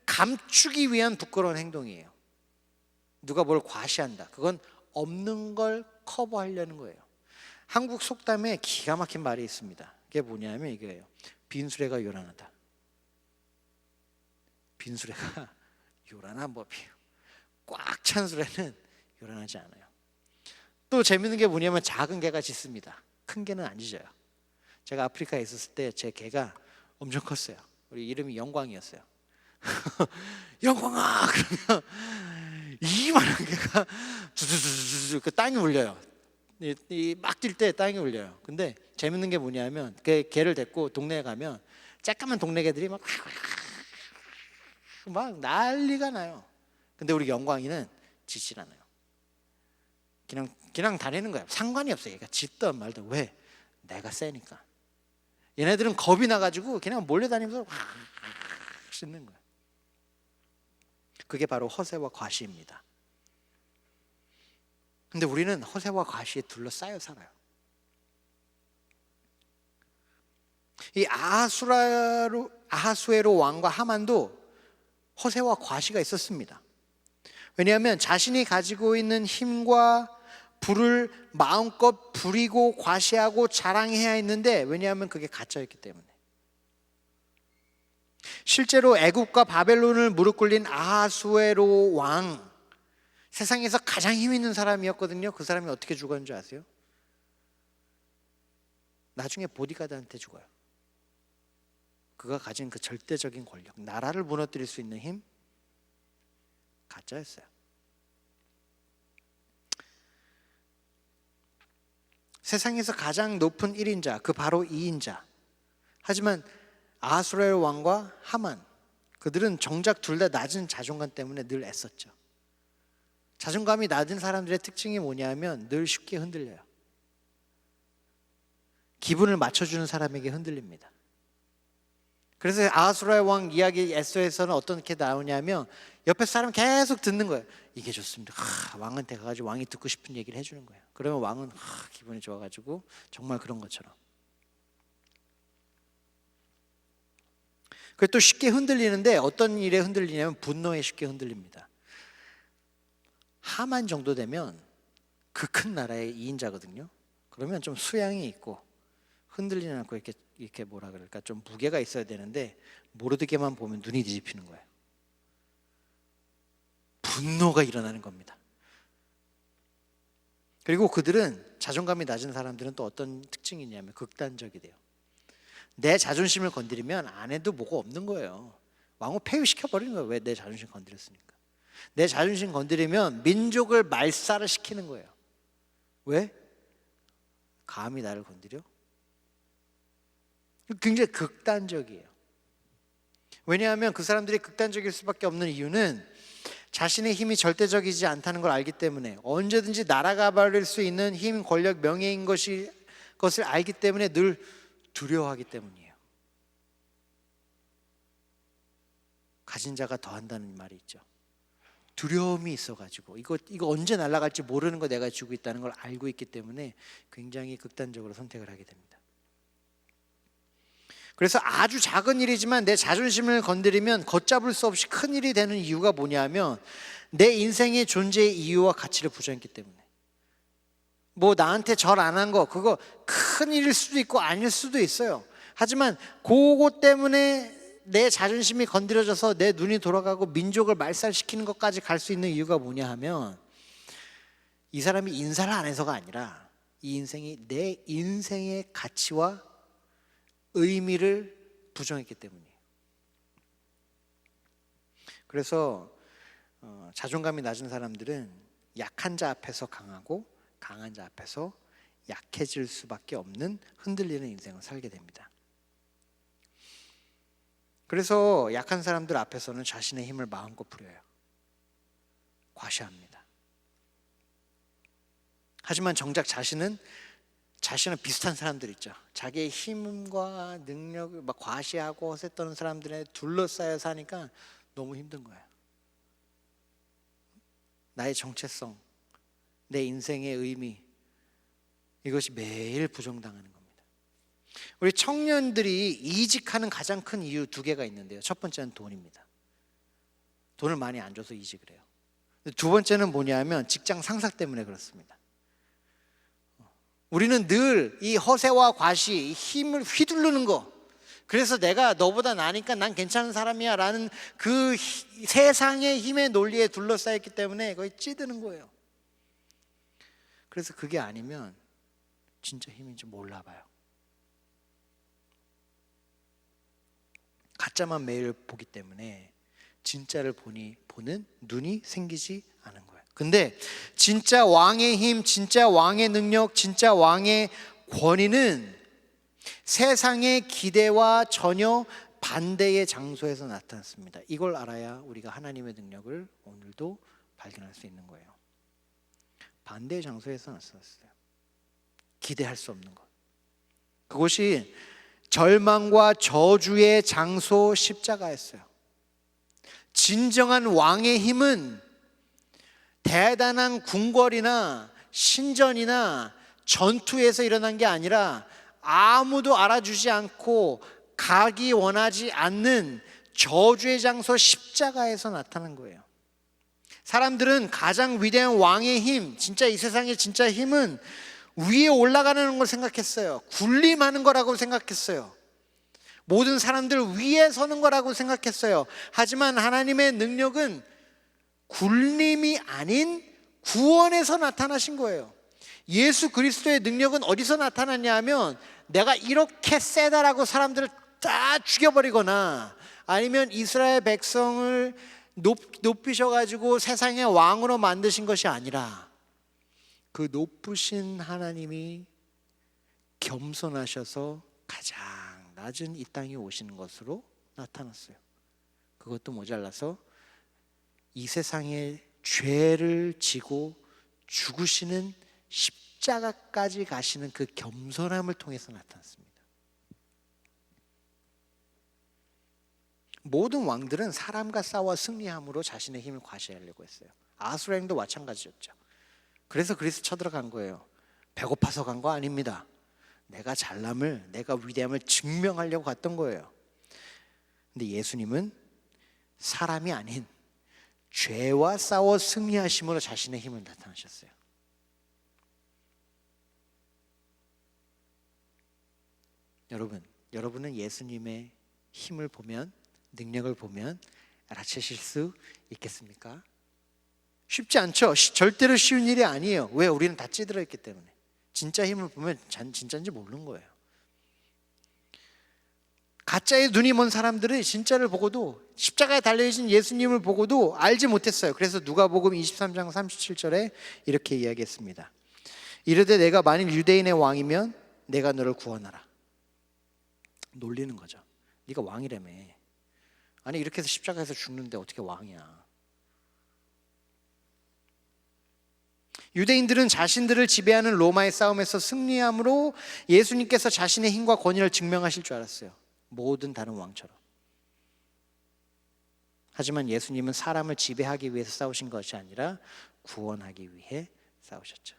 감추기 위한 부끄러운 행동이에요. 누가 뭘 과시한다. 그건 없는 걸 커버하려는 거예요. 한국 속담에 기가 막힌 말이 있습니다. 그게 뭐냐면 이거예요. 빈수레가 요란하다. 빈수레가 요란한 법이에요. 꽉 찬 수레는 요란하지 않아요. 또 재밌는 게 뭐냐면 작은 개가 짖습니다. 큰 개는 안 짖어요. 제가 아프리카에 있었을 때 제 개가 엄청 컸어요. 우리 이름이 영광이었어요. 영광아 그러면 이만한 개가 두두두두두 그 땅이 울려요. 막 뛸 때 땅이 울려요. 근데 재밌는 게 뭐냐면 그 개를 데리고 동네에 가면 쬐까만 동네 개들이 막 난리가 나요. 근데 우리 영광이는 짖질 않아요. 그냥 다니는 거예요. 상관이 없어요. 얘가 짖든 말든. 왜? 내가 세니까. 얘네들은 겁이 나가지고 그냥 몰려다니면서 짖는 거예요. 그게 바로 허세와 과시입니다. 근데 우리는 허세와 과시에 둘러싸여 살아요. 이 아하수에로 왕과 하만도 허세와 과시가 있었습니다. 왜냐하면 자신이 가지고 있는 힘과 부를 마음껏 부리고 과시하고 자랑해야 했는데, 왜냐하면 그게 가짜였기 때문에. 실제로 애굽과 바벨론을 무릎 꿇린 아하수에로 왕, 세상에서 가장 힘 있는 사람이었거든요. 그 사람이 어떻게 죽었는 줄 아세요? 나중에 보디가드한테 죽어요. 그가 가진 그 절대적인 권력, 나라를 무너뜨릴 수 있는 힘, 가짜였어요. 세상에서 가장 높은 1인자, 그 바로 2인자. 하지만 아하수에로 왕과 하만, 그들은 정작 둘 다 낮은 자존감 때문에 늘 애썼죠. 자존감이 낮은 사람들의 특징이 뭐냐면 늘 쉽게 흔들려요. 기분을 맞춰주는 사람에게 흔들립니다. 그래서 아하수에로 왕 이야기 에스더에서는 어떻게 나오냐면 옆에 사람 계속 듣는 거예요. 이게 좋습니다. 왕한테 가가지고 왕이 듣고 싶은 얘기를 해주는 거예요. 그러면 왕은 기분이 좋아가지고 정말 그런 것처럼. 그리고 또 쉽게 흔들리는데 어떤 일에 흔들리냐면 분노에 쉽게 흔들립니다. 하만 정도 되면 그 큰 나라의 2인자거든요. 그러면 좀 수양이 있고 흔들리지 않고 이렇게 뭐라 그럴까, 좀 무게가 있어야 되는데 모르드게만 보면 눈이 뒤집히는 거예요. 분노가 일어나는 겁니다. 그리고 그들은, 자존감이 낮은 사람들은 또 어떤 특징이 있냐면 극단적이 돼요. 내 자존심을 건드리면 안 해도 뭐가 없는 거예요. 왕후 폐위시켜버리는 거예요. 왜? 내 자존심 건드렸으니까. 내 자존심 건드리면 민족을 말살을 시키는 거예요. 왜? 감히 나를 건드려? 굉장히 극단적이에요. 왜냐하면 그 사람들이 극단적일 수밖에 없는 이유는 자신의 힘이 절대적이지 않다는 걸 알기 때문에, 언제든지 날아가 버릴 수 있는 힘, 권력, 명예인 것을 알기 때문에 늘 두려워하기 때문이에요. 가진 자가 더한다는 말이 있죠. 두려움이 있어가지고 이거 언제 날아갈지 모르는 거 내가 쥐고 있다는 걸 알고 있기 때문에 굉장히 극단적으로 선택을 하게 됩니다. 그래서 아주 작은 일이지만 내 자존심을 건드리면 걷잡을 수 없이 큰 일이 되는 이유가 뭐냐면 내 인생의 존재의 이유와 가치를 부정했기 때문에. 뭐 나한테 절 안 한 거, 그거 큰 일일 수도 있고 아닐 수도 있어요. 하지만 그것 때문에 내 자존심이 건드려져서 내 눈이 돌아가고 민족을 말살시키는 것까지 갈 수 있는 이유가 뭐냐 하면, 이 사람이 인사를 안 해서가 아니라 이 인생이 내 인생의 가치와 의미를 부정했기 때문이에요. 그래서 자존감이 낮은 사람들은 약한 자 앞에서 강하고 강한 자 앞에서 약해질 수밖에 없는 흔들리는 인생을 살게 됩니다. 그래서 약한 사람들 앞에서는 자신의 힘을 마음껏 부려요. 과시합니다. 하지만 정작 자신은 비슷한 사람들 있죠. 자기의 힘과 능력을 막 과시하고 허세 떠는 사람들에 둘러싸여 사니까 너무 힘든 거예요. 나의 정체성, 내 인생의 의미, 이것이 매일 부정당하는 겁니다. 우리 청년들이 이직하는 가장 큰 이유 2개가 있는데요. 첫 번째는 돈입니다. 돈을 많이 안 줘서 이직을 해요. 두 번째는 뭐냐면 직장 상사 때문에 그렇습니다. 우리는 늘 이 허세와 과시, 힘을 휘두르는 거, 그래서 내가 너보다 나니까 난 괜찮은 사람이야 라는 그 세상의 힘의 논리에 둘러싸였기 때문에 거의 찌드는 거예요. 그래서 그게 아니면 진짜 힘인지 몰라봐요. 가짜만 매일 보기 때문에 진짜를 보는 눈이 생기지 않은 거예요. 근데 진짜 왕의 힘, 진짜 왕의 능력, 진짜 왕의 권위는 세상의 기대와 전혀 반대의 장소에서 나타났습니다. 이걸 알아야 우리가 하나님의 능력을 오늘도 발견할 수 있는 거예요. 반대의 장소에서 나타났어요. 기대할 수 없는 것. 그것이 절망과 저주의 장소 십자가였어요. 진정한 왕의 힘은 대단한 궁궐이나 신전이나 전투에서 일어난 게 아니라 아무도 알아주지 않고 가기 원하지 않는 저주의 장소 십자가에서 나타난 거예요. 사람들은 가장 위대한 왕의 힘, 진짜 이 세상의 진짜 힘은 위에 올라가는 걸 생각했어요. 군림하는 거라고 생각했어요. 모든 사람들 위에 서는 거라고 생각했어요. 하지만 하나님의 능력은 군림이 아닌 구원에서 나타나신 거예요. 예수 그리스도의 능력은 어디서 나타났냐 하면 내가 이렇게 세다라고 사람들을 다 죽여버리거나 아니면 이스라엘 백성을 높이셔가지고 세상의 왕으로 만드신 것이 아니라 그 높으신 하나님이 겸손하셔서 가장 낮은 이 땅에 오시는 것으로 나타났어요. 그것도 모자라서 이 세상의 죄를 지고 죽으시는 십자가까지 가시는 그 겸손함을 통해서 나타났습니다. 모든 왕들은 사람과 싸워 승리함으로 자신의 힘을 과시하려고 했어요. 아수르행도 마찬가지였죠. 그래서 그리스 쳐들어간 거예요. 배고파서 간 거 아닙니다. 내가 잘남을, 내가 위대함을 증명하려고 갔던 거예요. 근데 예수님은 사람이 아닌 죄와 싸워 승리하심으로 자신의 힘을 나타나셨어요. 여러분은 예수님의 힘을 보면, 능력을 보면 알아채실 수 있겠습니까? 쉽지 않죠. 절대로 쉬운 일이 아니에요. 왜? 우리는 다 찌들어 있기 때문에. 진짜 힘을 보면 진짜인지 모르는 거예요. 가짜의 눈이 먼 사람들은 진짜를 보고도, 십자가에 달려계신 예수님을 보고도 알지 못했어요. 그래서 누가복음 23장 37절에 이렇게 이야기했습니다. 이르되 내가 만일 유대인의 왕이면 내가 너를 구원하라. 놀리는 거죠. 네가 왕이라며. 아니 이렇게 해서 십자가에서 죽는데 어떻게 왕이야. 유대인들은 자신들을 지배하는 로마의 싸움에서 승리함으로 예수님께서 자신의 힘과 권위를 증명하실 줄 알았어요. 모든 다른 왕처럼. 하지만 예수님은 사람을 지배하기 위해서 싸우신 것이 아니라 구원하기 위해 싸우셨죠.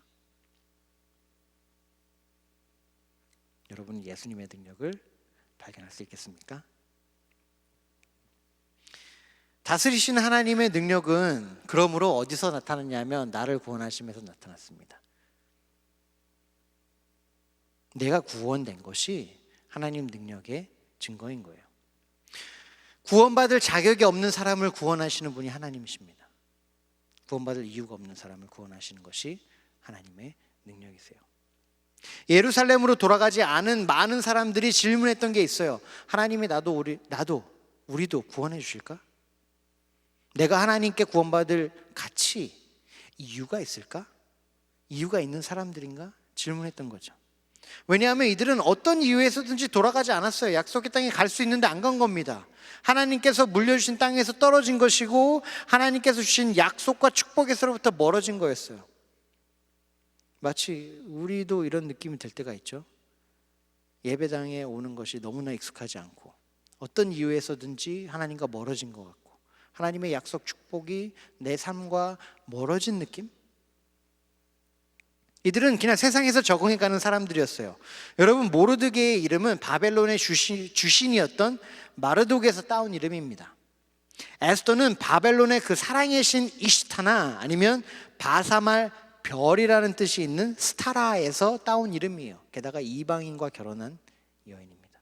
여러분은 예수님의 능력을 발견할 수 있겠습니까? 다스리시는 하나님의 능력은 그러므로 어디서 나타났냐면 나를 구원하심에서 나타났습니다. 내가 구원된 것이 하나님 능력의 증거인 거예요. 구원받을 자격이 없는 사람을 구원하시는 분이 하나님이십니다. 구원받을 이유가 없는 사람을 구원하시는 것이 하나님의 능력이세요. 예루살렘으로 돌아가지 않은 많은 사람들이 질문했던 게 있어요. 하나님이 우리도 구원해 주실까? 내가 하나님께 구원받을 가치, 이유가 있을까? 이유가 있는 사람들인가? 질문했던 거죠. 왜냐하면 이들은 어떤 이유에서든지 돌아가지 않았어요. 약속의 땅에 갈 수 있는데 안 간 겁니다. 하나님께서 물려주신 땅에서 떨어진 것이고 하나님께서 주신 약속과 축복에서부터 멀어진 거였어요. 마치 우리도 이런 느낌이 들 때가 있죠. 예배당에 오는 것이 너무나 익숙하지 않고 어떤 이유에서든지 하나님과 멀어진 것 같고 하나님의 약속 축복이 내 삶과 멀어진 느낌? 이들은 그냥 세상에서 적응해가는 사람들이었어요. 여러분, 모르드게의 이름은 바벨론의 주신이었던 마르독에서 따온 이름입니다. 에스더는 바벨론의 그 사랑의 신 이시타나 아니면 바사말 별이라는 뜻이 있는 스타라에서 따온 이름이에요. 게다가 이방인과 결혼한 여인입니다.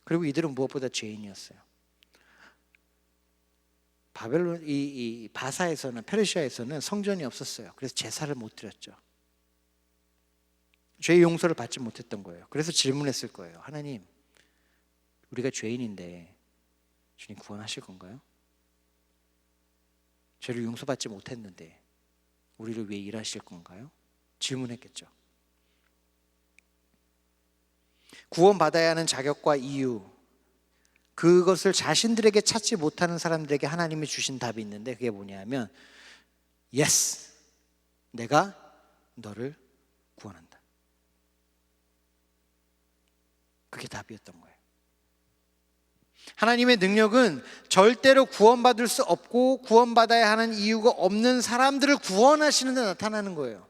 그리고 이들은 무엇보다 죄인이었어요. 바벨론 이 바사에서는, 페르시아에서는 성전이 없었어요. 그래서 제사를 못 드렸죠. 죄의 용서를 받지 못했던 거예요. 그래서 질문했을 거예요. 하나님, 우리가 죄인인데 주님 구원하실 건가요? 죄를 용서받지 못했는데 우리를 위해 일하실 건가요? 질문했겠죠. 구원받아야 하는 자격과 이유, 그것을 자신들에게 찾지 못하는 사람들에게 하나님이 주신 답이 있는데, 그게 뭐냐면 Yes, 내가 너를 구원한다. 그게 답이었던 거예요. 하나님의 능력은 절대로 구원받을 수 없고 구원받아야 하는 이유가 없는 사람들을 구원하시는 데 나타나는 거예요.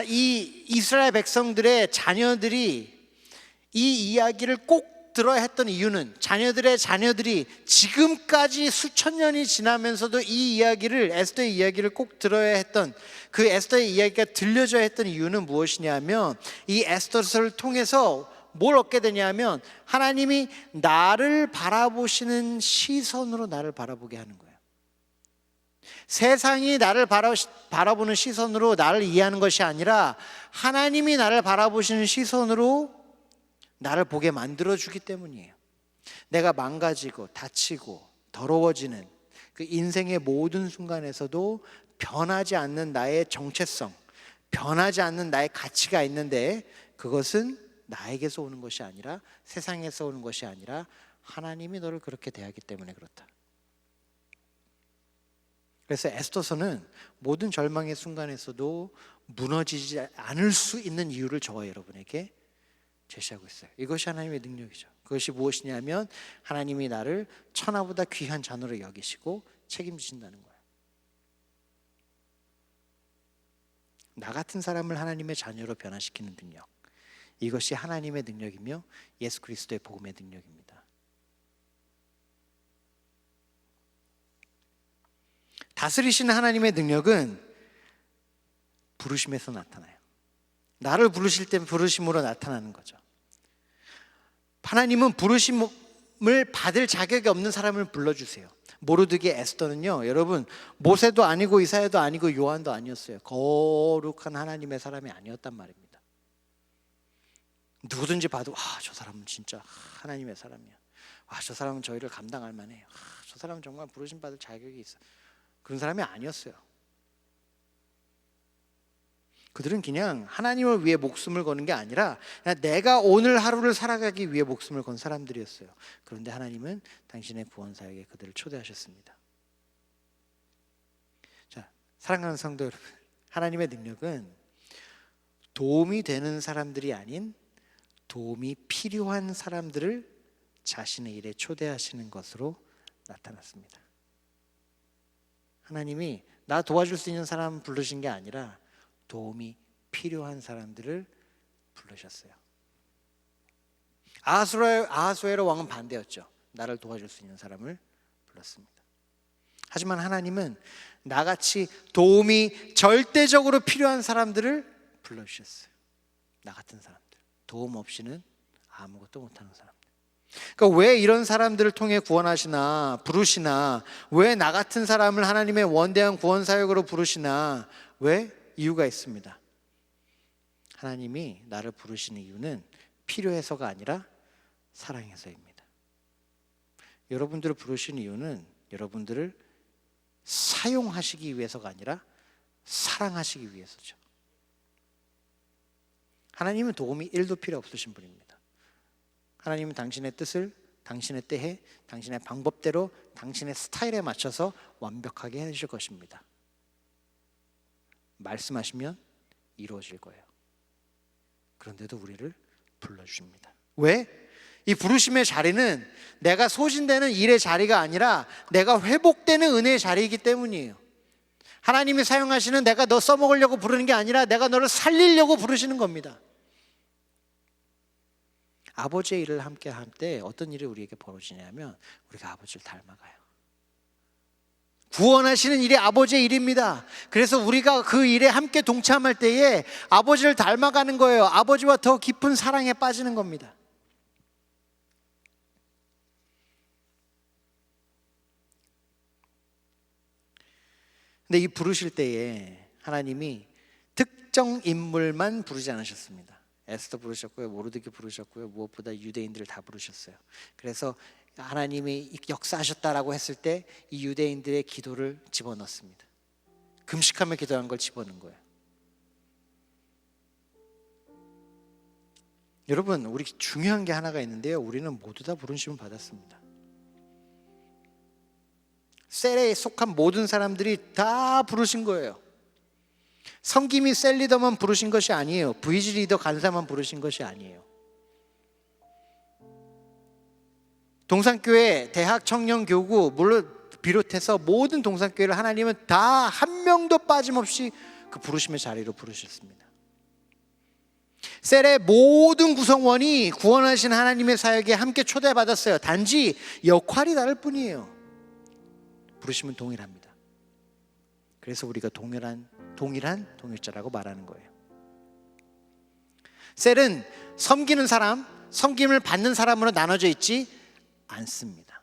이 이스라엘 백성들의 자녀들이 이 이야기를 꼭 들어야 했던 이유는, 자녀들의 자녀들이 지금까지 수천 년이 지나면서도 이 이야기를, 에스더의 이야기를 꼭 들어야 했던, 그 에스더의 이야기가 들려줘야 했던 이유는 무엇이냐면, 이 에스더서를 통해서 뭘 얻게 되냐면 하나님이 나를 바라보시는 시선으로 나를 바라보게 하는 거예요. 세상이 나를 바라보는 시선으로 나를 이해하는 것이 아니라 하나님이 나를 바라보시는 시선으로 나를 보게 만들어주기 때문이에요. 내가 망가지고 다치고 더러워지는 그 인생의 모든 순간에서도 변하지 않는 나의 정체성, 변하지 않는 나의 가치가 있는데, 그것은 나에게서 오는 것이 아니라, 세상에서 오는 것이 아니라 하나님이 너를 그렇게 대하기 때문에 그렇다. 그래서 에스더서는 모든 절망의 순간에서도 무너지지 않을 수 있는 이유를 저와 여러분에게 제시하고 있어요. 이것이 하나님의 능력이죠. 그것이 무엇이냐면 하나님이 나를 천하보다 귀한 자녀로 여기시고 책임지신다는 거예요. 나 같은 사람을 하나님의 자녀로 변화시키는 능력, 이것이 하나님의 능력이며 예수 그리스도의 복음의 능력입니다. 다스리시는 하나님의 능력은 부르심에서 나타나요. 나를 부르실 때 부르심으로 나타나는 거죠. 하나님은 부르심을 받을 자격이 없는 사람을 불러주세요. 모르드게 에스더는요, 여러분, 모세도 아니고 이사야도 아니고 요한도 아니었어요. 거룩한 하나님의 사람이 아니었단 말입니다. 누구든지 봐도 저 사람은 진짜 하나님의 사람이야. 저 사람은 저희를 감당할 만해요. 저 사람은 정말 부르심 받을 자격이 있어. 그런 사람이 아니었어요. 그들은 그냥 하나님을 위해 목숨을 거는 게 아니라 그냥 내가 오늘 하루를 살아가기 위해 목숨을 건 사람들이었어요. 그런데 하나님은 당신의 구원 사역에 그들을 초대하셨습니다. 자, 사랑하는 성도 여러분, 하나님의 능력은 도움이 되는 사람들이 아닌 도움이 필요한 사람들을 자신의 일에 초대하시는 것으로 나타났습니다. 하나님이 나 도와줄 수 있는 사람 부르신 게 아니라 도움이 필요한 사람들을 부르셨어요. 아하수에로 왕은 반대였죠. 나를 도와줄 수 있는 사람을 불렀습니다. 하지만 하나님은 나같이 도움이 절대적으로 필요한 사람들을 불러주셨어요. 나 같은 사람들, 도움 없이는 아무것도 못하는 사람들. 그러니까 왜 이런 사람들을 통해 구원하시나, 부르시나, 왜 나 같은 사람을 하나님의 원대한 구원 사역으로 부르시나, 왜? 이유가 있습니다. 하나님이 나를 부르시는 이유는 필요해서가 아니라 사랑해서입니다. 여러분들을 부르시는 이유는 여러분들을 사용하시기 위해서가 아니라 사랑하시기 위해서죠. 하나님은 도움이 1도 필요 없으신 분입니다. 하나님은 당신의 뜻을 당신의 때에, 당신의 방법대로, 당신의 스타일에 맞춰서 완벽하게 해주실 것입니다. 말씀하시면 이루어질 거예요. 그런데도 우리를 불러주십니다. 왜? 이 부르심의 자리는 내가 소진되는 일의 자리가 아니라 내가 회복되는 은혜의 자리이기 때문이에요. 하나님이 사용하시는, 내가 너 써먹으려고 부르는 게 아니라 내가 너를 살리려고 부르시는 겁니다. 아버지의 일을 함께 할 때 어떤 일이 우리에게 벌어지냐면 우리가 아버지를 닮아가요. 구원하시는 일이 아버지의 일입니다. 그래서 우리가 그 일에 함께 동참할 때에 아버지를 닮아가는 거예요. 아버지와 더 깊은 사랑에 빠지는 겁니다. 근데 이 부르실 때에 하나님이 특정 인물만 부르지 않으셨습니다. 에스더 부르셨고요, 모르드게 부르셨고요, 무엇보다 유대인들을 다 부르셨어요. 그래서 하나님이 역사하셨다라고 했을 때 이 유대인들의 기도를 집어넣습니다. 금식하며 기도한 걸 집어넣은 거예요. 여러분, 우리 중요한 게 하나가 있는데요, 우리는 모두 다 부르심을 받았습니다. 셀에 속한 모든 사람들이 다 부르신 거예요. 섬김이 셀 리더만 부르신 것이 아니에요. VG 리더 간사만 부르신 것이 아니에요. 동산교회, 대학 청년교구 물론 비롯해서 모든 동산교회를 하나님은 다 한 명도 빠짐없이 그 부르심의 자리로 부르셨습니다. 셀의 모든 구성원이 구원하신 하나님의 사역에 함께 초대받았어요. 단지 역할이 다를 뿐이에요. 부르심은 동일합니다. 그래서 우리가 동일자라고 말하는 거예요. 셀은 섬기는 사람, 섬김을 받는 사람으로 나눠져 있지 않습니다.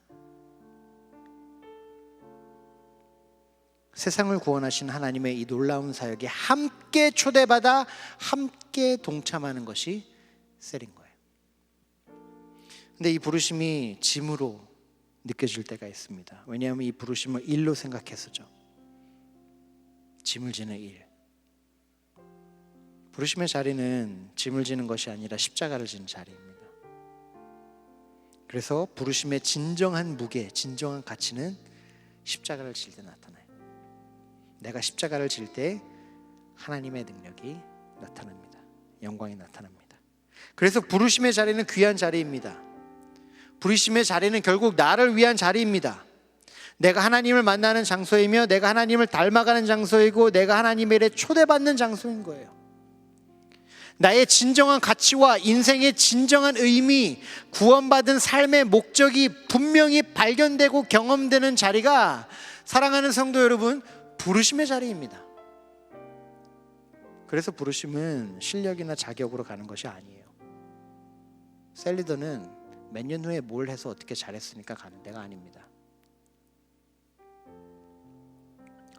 세상을 구원하신 하나님의 이 놀라운 사역에 함께 초대받아 함께 동참하는 것이 셀인 거예요. 근데 이 부르심이 짐으로 느껴질 때가 있습니다. 왜냐하면 이 부르심을 일로 생각해서죠. 짐을 지는 일. 부르심의 자리는 짐을 지는 것이 아니라 십자가를 지는 자리입니다. 그래서 부르심의 진정한 무게, 진정한 가치는 십자가를 질 때 나타나요. 내가 십자가를 질 때 하나님의 능력이 나타납니다. 영광이 나타납니다. 그래서 부르심의 자리는 귀한 자리입니다. 부르심의 자리는 결국 나를 위한 자리입니다. 내가 하나님을 만나는 장소이며 내가 하나님을 닮아가는 장소이고 내가 하나님의 일에 초대받는 장소인 거예요. 나의 진정한 가치와 인생의 진정한 의미, 구원받은 삶의 목적이 분명히 발견되고 경험되는 자리가, 사랑하는 성도 여러분, 부르심의 자리입니다. 그래서 부르심은 실력이나 자격으로 가는 것이 아니에요. 셀리더는 몇 년 후에 뭘 해서 어떻게 잘했으니까 가는 데가 아닙니다.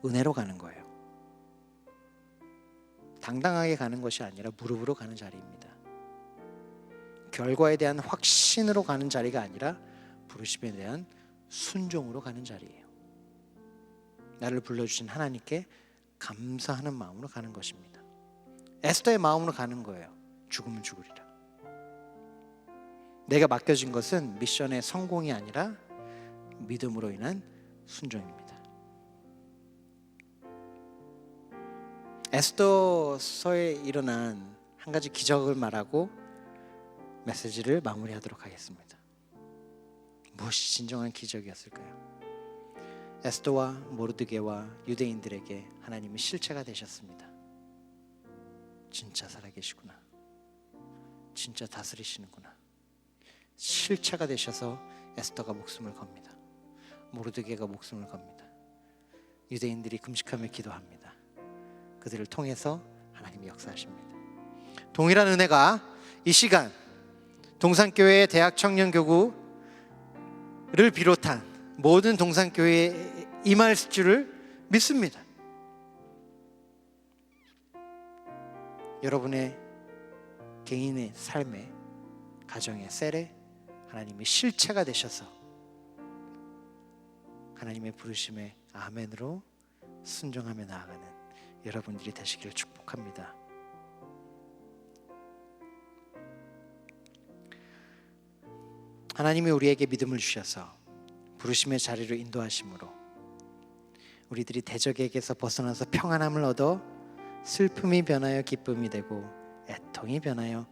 은혜로 가는 거예요. 당당하게 가는 것이 아니라 무릎으로 가는 자리입니다. 결과에 대한 확신으로 가는 자리가 아니라 부르심에 대한 순종으로 가는 자리예요. 나를 불러주신 하나님께 감사하는 마음으로 가는 것입니다. 에스더의 마음으로 가는 거예요. 죽으면 죽으리라. 내가 맡겨진 것은 미션의 성공이 아니라 믿음으로 인한 순종입니다. 에스더서에 일어난 한 가지 기적을 말하고 메시지를 마무리하도록 하겠습니다. 무엇이 진정한 기적이었을까요? 에스더와 모르드게와 유대인들에게 하나님이 실체가 되셨습니다. 진짜 살아계시구나. 진짜 다스리시는구나. 실체가 되셔서 에스더가 목숨을 겁니다. 모르드게가 목숨을 겁니다. 유대인들이 금식하며 기도합니다. 그들을 통해서 하나님이 역사하십니다. 동일한 은혜가 이 시간 동산교회의 대학 청년교구를 비롯한 모든 동산교회에 임할 줄을 믿습니다. 여러분의 개인의 삶에, 가정의 셀에 하나님이 실체가 되셔서 하나님의 부르심에 아멘으로 순종하며 나아가는 여러분들이 되시기를 축복합니다. 하나님이 우리에게 믿음을 주셔서 부르심의 자리로 인도하심으로 우리들이 대적에게서 벗어나서 평안함을 얻어 슬픔이 변하여 기쁨이 되고 애통이 변하여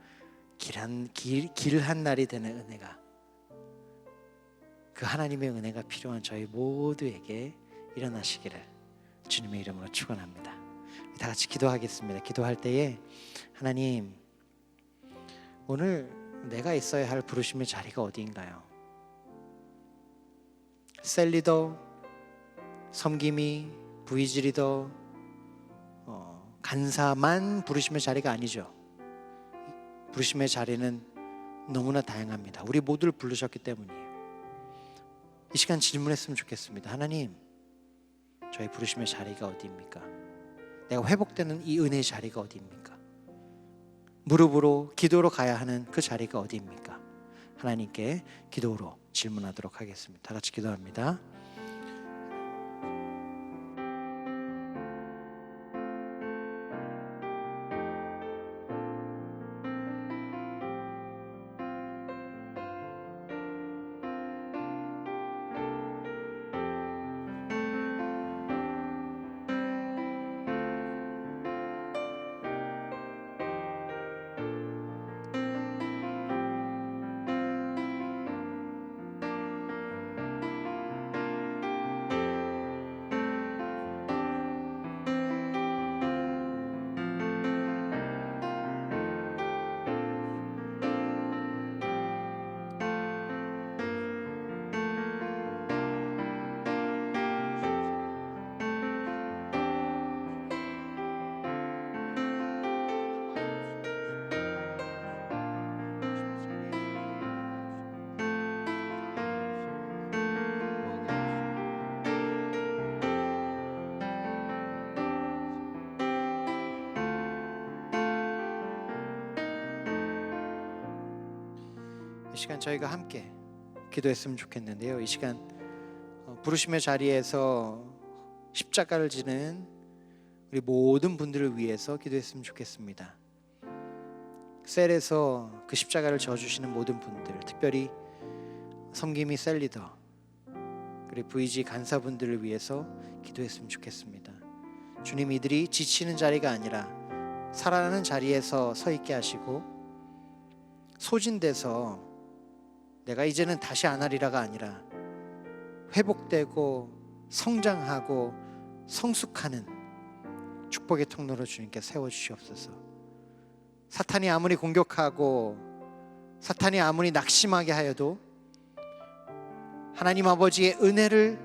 길한 날이 되는 은혜가, 그 하나님의 은혜가 필요한 저희 모두에게 일어나시기를 주님의 이름으로 축원합니다. 다 같이 기도하겠습니다. 기도할 때에 하나님, 오늘 내가 있어야 할 부르심의 자리가 어디인가요? 셀리더, 섬김이, VG 리더, 간사만 부르심의 자리가 아니죠. 부르심의 자리는 너무나 다양합니다. 우리 모두를 부르셨기 때문이에요. 이 시간 질문했으면 좋겠습니다. 하나님, 저희 부르심의 자리가 어디입니까? 내가 회복되는 이 은혜의 자리가 어디입니까? 무릎으로 기도로 가야 하는 그 자리가 어디입니까? 하나님께 기도로 질문하도록 하겠습니다. 다 같이 기도합니다. 이 시간 저희가 함께 기도했으면 좋겠는데요. 이 시간 부르심의 자리에서 십자가를 지는 우리 모든 분들을 위해서 기도했으면 좋겠습니다. 셀에서 그 십자가를 져주시는 모든 분들, 특별히 섬김이 셀리더 그리고 VG 간사분들을 위해서 기도했으면 좋겠습니다. 주님, 이들이 지치는 자리가 아니라 살아나는 자리에서 서 있게 하시고 소진돼서 내가 이제는 다시 안 하리라가 아니라 회복되고 성장하고 성숙하는 축복의 통로로 주님께 세워주시옵소서. 사탄이 아무리 공격하고 사탄이 아무리 낙심하게 하여도 하나님 아버지의 은혜를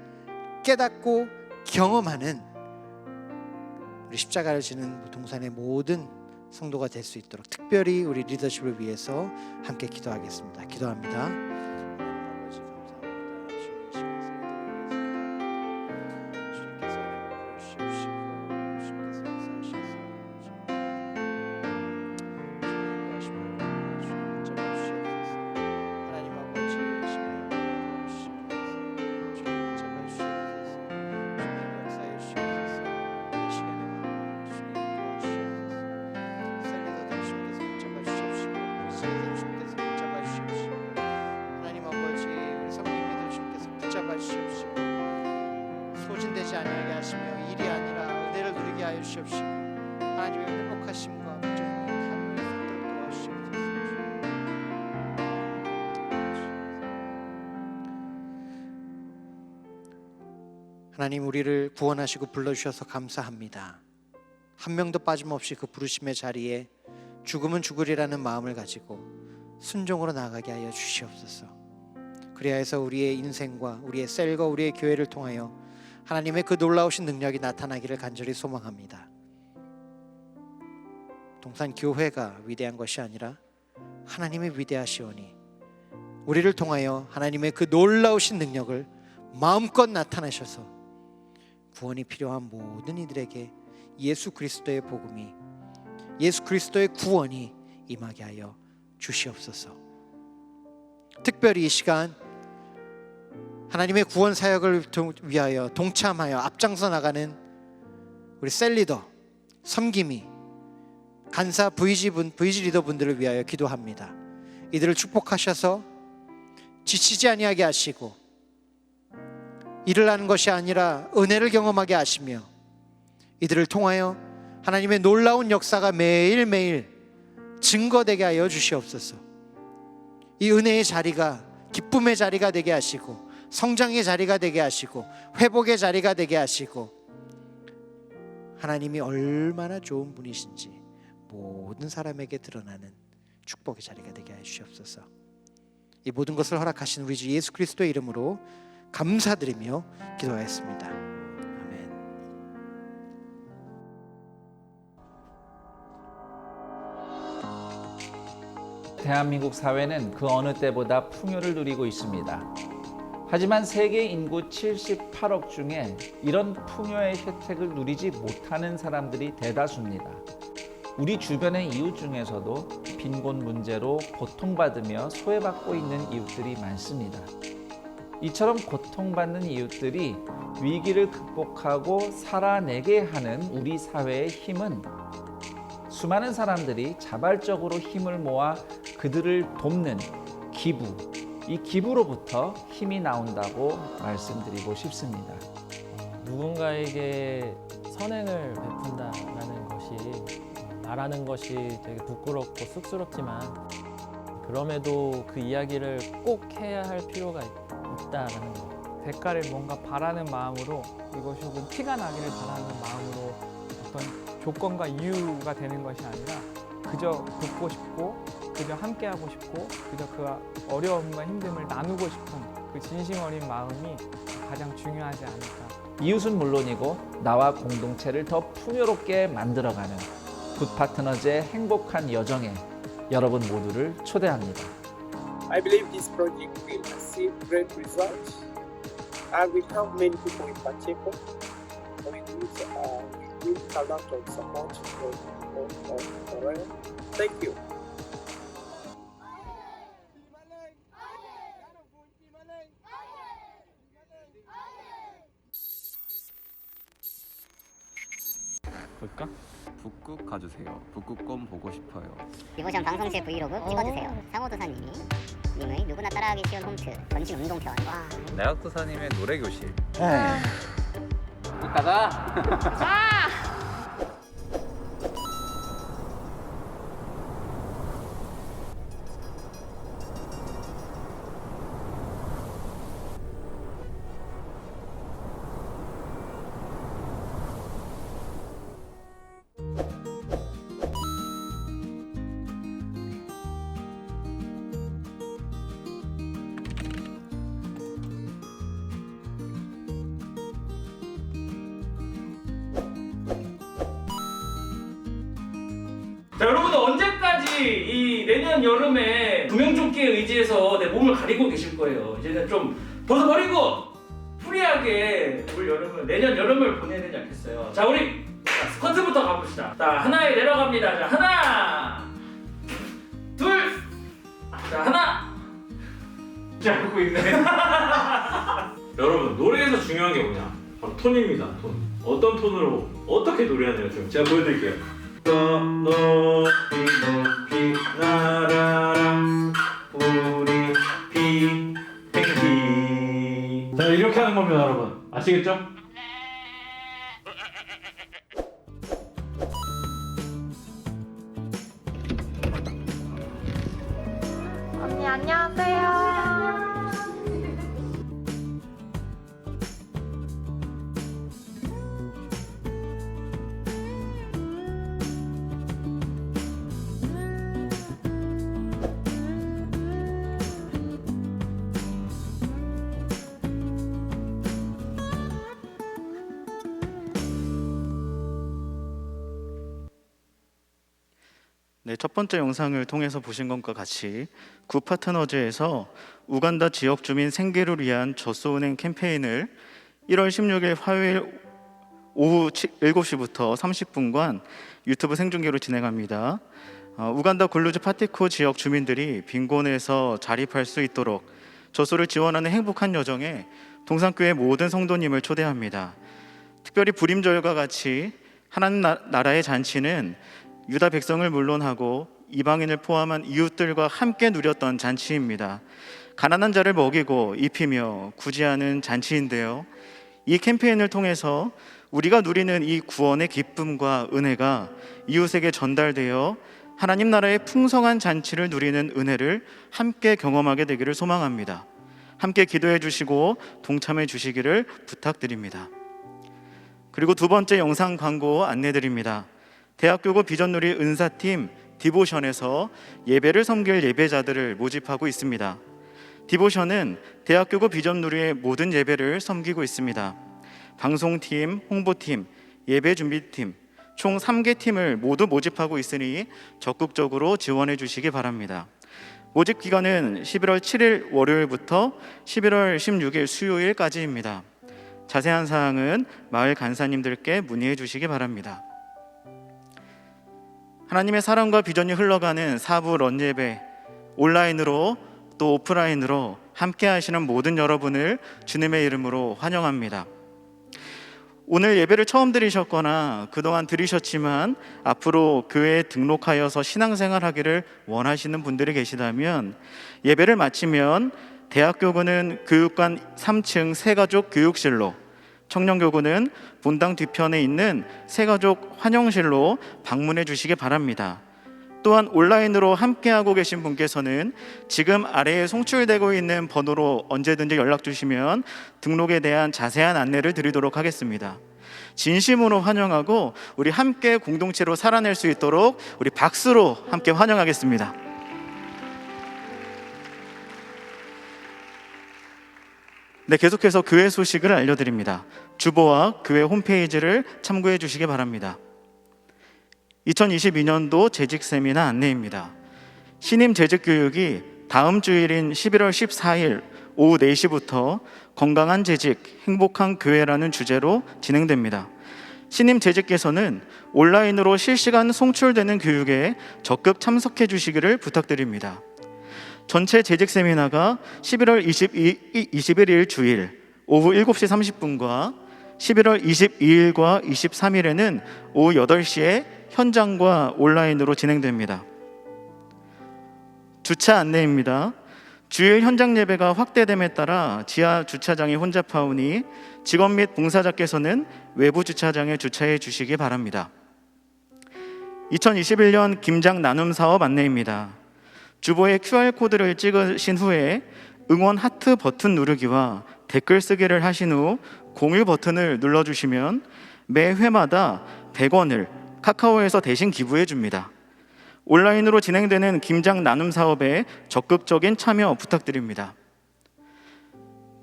깨닫고 경험하는 우리 십자가를 지는 동산의 모든 성도가 될 수 있도록 특별히 우리 리더십을 위해서 함께 기도하겠습니다. 기도합니다. 소진되지 아니하게 하시며 일이 아니라 은혜를 누리게 하여 주시옵시고 하나님의 회복하심과 부정을 다루는 수 있도록 도와주시옵소서. 하나님, 우리를 구원하시고 불러주셔서 감사합니다. 한 명도 빠짐없이 그 부르심의 자리에 죽으면 죽으리라는 마음을 가지고 순종으로 나아가게 하여 주시옵소서. 그리하여서 우리의 인생과 우리의 셀과 우리의 교회를 통하여 하나님의 그 놀라우신 능력이 나타나기를 간절히 소망합니다. 동산 교회가 위대한 것이 아니라 하나님의 위대하시오니 우리를 통하여 하나님의 그 놀라우신 능력을 마음껏 나타내셔서 구원이 필요한 모든 이들에게 예수 그리스도의 복음이, 예수 그리스도의 구원이 임하게 하여 주시옵소서. 특별히 이 시간 하나님의 구원 사역을 위하여 동참하여 앞장서 나가는 우리 셀리더, 섬김이, 간사 VG 리더분들을 위하여 기도합니다. 이들을 축복하셔서 지치지 아니하게 하시고 일을 하는 것이 아니라 은혜를 경험하게 하시며 이들을 통하여 하나님의 놀라운 역사가 매일매일 증거되게 하여 주시옵소서. 이 은혜의 자리가 기쁨의 자리가 되게 하시고 성장의 자리가 되게 하시고 회복의 자리가 되게 하시고 하나님이 얼마나 좋은 분이신지 모든 사람에게 드러나는 축복의 자리가 되게 하여 주시옵소서. 이 모든 것을 허락하신 우리 주 예수 그리스도의 이름으로 감사드리며 기도하였습니다. 아멘. 대한민국 사회는 그 어느 때보다 풍요를 누리고 있습니다. 하지만 세계 인구 78억 중에 이런 풍요의 혜택을 누리지 못하는 사람들이 대다수입니다. 우리 주변의 이웃 중에서도 빈곤 문제로 고통받으며 소외받고 있는 이웃들이 많습니다. 이처럼 고통받는 이웃들이 위기를 극복하고 살아내게 하는 우리 사회의 힘은 수많은 사람들이 자발적으로 힘을 모아 그들을 돕는 기부, 이 기부로부터 힘이 나온다고 말씀드리고 싶습니다. 누군가에게 선행을 베푼다라는 것이 말하는 것이 되게 부끄럽고 쑥스럽지만 그럼에도 그 이야기를 꼭 해야 할 필요가 있다라는 것. 대가를 뭔가 바라는 마음으로 이것이 혹은 티가 나기를 바라는 마음으로 어떤 조건과 이유가 되는 것이 아니라 그저 돕고 싶고 그저 함께하고 싶고 그저 그 어려움과 힘듦을 나누고 싶은 그 진심 어린 마음이 가장 중요하지 않을까. 이웃은 물론이고 나와 공동체를 더 풍요롭게 만들어가는 굿파트너즈의 행복한 여정에 여러분 모두를 초대합니다. I believe this project will achieve great results and will help many people in Pacheco with a lot of support for all. Thank you. 볼까? 북극 가주세요. 북극곰 보고 싶어요. 디보션 방송실 브이로그 찍어주세요. 상호도사님이 님의 누구나 따라하기 쉬운 홈트 전신 운동편. 와. 내각도사님의 노래 교실. 자, 여러분들 언제까지 이 내년 여름에 구명조끼에 의지해서 내 몸을 가리고 계실 거예요. 이제는 좀 벗어버리고 프리하게 올 여름을, 내년 여름을 보내야 되지 않겠어요. 자, 우리 스쿼트부터 가봅시다. 자, 하나에 내려갑니다. 자, 하나, 둘, 자, 하나. 자, 하고 있네. 여러분, 노래에서 중요한 게 뭐냐? 바로 톤입니다. 톤. 어떤 톤으로 어떻게 노래하냐가 좀 제가 보여드릴게요. 더 높이 높이 날아라 우리 비행기. 자, 이렇게 하는 겁니다, 여러분. 아시겠죠? 언니 안녕하세요. 네, 첫 번째 영상을 통해서 보신 것과 같이 굿파트너즈에서 우간다 지역 주민 생계를 위한 젖소은행 캠페인을 1월 16일 화요일 오후 7시부터 30분간 유튜브 생중계로 진행합니다. 우간다 굴루즈 파티코 지역 주민들이 빈곤에서 자립할 수 있도록 젖소를 지원하는 행복한 여정에 동산교회 모든 성도님을 초대합니다. 특별히 불임절과 같이 하나님 나라의 잔치는 유다 백성을 물론하고 이방인을 포함한 이웃들과 함께 누렸던 잔치입니다. 가난한 자를 먹이고 입히며 구제하는 잔치인데요. 이 캠페인을 통해서 우리가 누리는 이 구원의 기쁨과 은혜가 이웃에게 전달되어 하나님 나라의 풍성한 잔치를 누리는 은혜를 함께 경험하게 되기를 소망합니다. 함께 기도해 주시고 동참해 주시기를 부탁드립니다. 그리고 두 번째 영상 광고 안내드립니다. 대학교구 비전누리 은사팀 디보션에서 예배를 섬길 예배자들을 모집하고 있습니다. 디보션은 대학교구 비전누리의 모든 예배를 섬기고 있습니다. 방송팀, 홍보팀, 예배준비팀 총 3개 팀을 모두 모집하고 있으니 적극적으로 지원해 주시기 바랍니다. 모집 기간은 11월 7일 월요일부터 11월 16일 수요일까지입니다. 자세한 사항은 마을 간사님들께 문의해 주시기 바랍니다. 하나님의 사랑과 비전이 흘러가는 사부 런예배, 온라인으로 또 오프라인으로 함께 하시는 모든 여러분을 주님의 이름으로 환영합니다. 오늘 예배를 처음 드리셨거나 그동안 드리셨지만 앞으로 교회에 등록하여서 신앙생활하기를 원하시는 분들이 계시다면, 예배를 마치면 대학교구는 교육관 3층 새가족 교육실로, 청년교구는 본당 뒤편에 있는 새가족 환영실로 방문해 주시기 바랍니다. 또한 온라인으로 함께하고 계신 분께서는 지금 아래에 송출되고 있는 번호로 언제든지 연락 주시면 등록에 대한 자세한 안내를 드리도록 하겠습니다. 진심으로 환영하고 우리 함께 공동체로 살아낼 수 있도록 우리 박수로 함께 환영하겠습니다. 네, 계속해서 교회 소식을 알려드립니다. 주보와 교회 홈페이지를 참고해 주시기 바랍니다. 2022년도 재직 세미나 안내입니다. 신임 재직 교육이 다음 주일인 11월 14일 오후 4시부터 건강한 재직, 행복한 교회라는 주제로 진행됩니다. 신임 재직께서는 온라인으로 실시간 송출되는 교육에 적극 참석해 주시기를 부탁드립니다. 전체 재직 세미나가 11월 21일 주일 오후 7시 30분과 11월 22일과 23일에는 오후 8시에 현장과 온라인으로 진행됩니다. 주차 안내입니다. 주일 현장 예배가 확대됨에 따라 지하 주차장이 혼잡하오니 직원 및 봉사자께서는 외부 주차장에 주차해 주시기 바랍니다. 2021년 김장 나눔 사업 안내입니다. 주보에 QR코드를 찍으신 후에 응원 하트 버튼 누르기와 댓글 쓰기를 하신 후 공유 버튼을 눌러주시면 매 회마다 100원을 카카오에서 대신 기부해 줍니다. 온라인으로 진행되는 김장 나눔 사업에 적극적인 참여 부탁드립니다.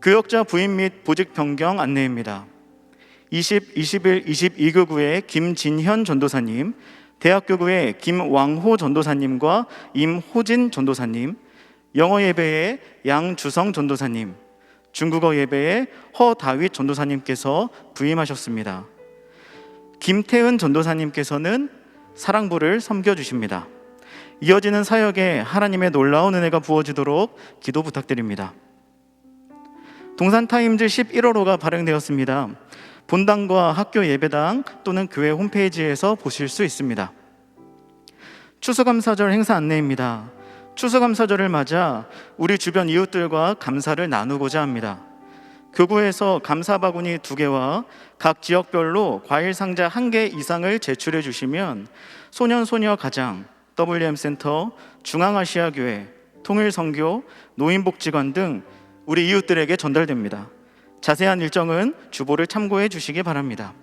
교역자 부임 및 보직 변경 안내입니다. 20, 21, 22교구의 김진현 전도사님, 대학교구의 김왕호 전도사님과 임호진 전도사님, 영어 예배의 양주성 전도사님, 중국어 예배의 허다윗 전도사님께서 부임하셨습니다. 김태은 전도사님께서는 사랑부를 섬겨주십니다. 이어지는 사역에 하나님의 놀라운 은혜가 부어지도록 기도 부탁드립니다. 동산타임즈 11월호가 발행되었습니다. 본당과 학교 예배당 또는 교회 홈페이지에서 보실 수 있습니다. 추수감사절 행사 안내입니다. 추수감사절을 맞아 우리 주변 이웃들과 감사를 나누고자 합니다. 교구에서 감사 바구니 2개와 각 지역별로 과일 상자 1개 이상을 제출해 주시면 소년소녀 가장, WM센터, 중앙아시아교회, 통일선교, 노인복지관 등 우리 이웃들에게 전달됩니다. 자세한 일정은 주보를 참고해 주시기 바랍니다.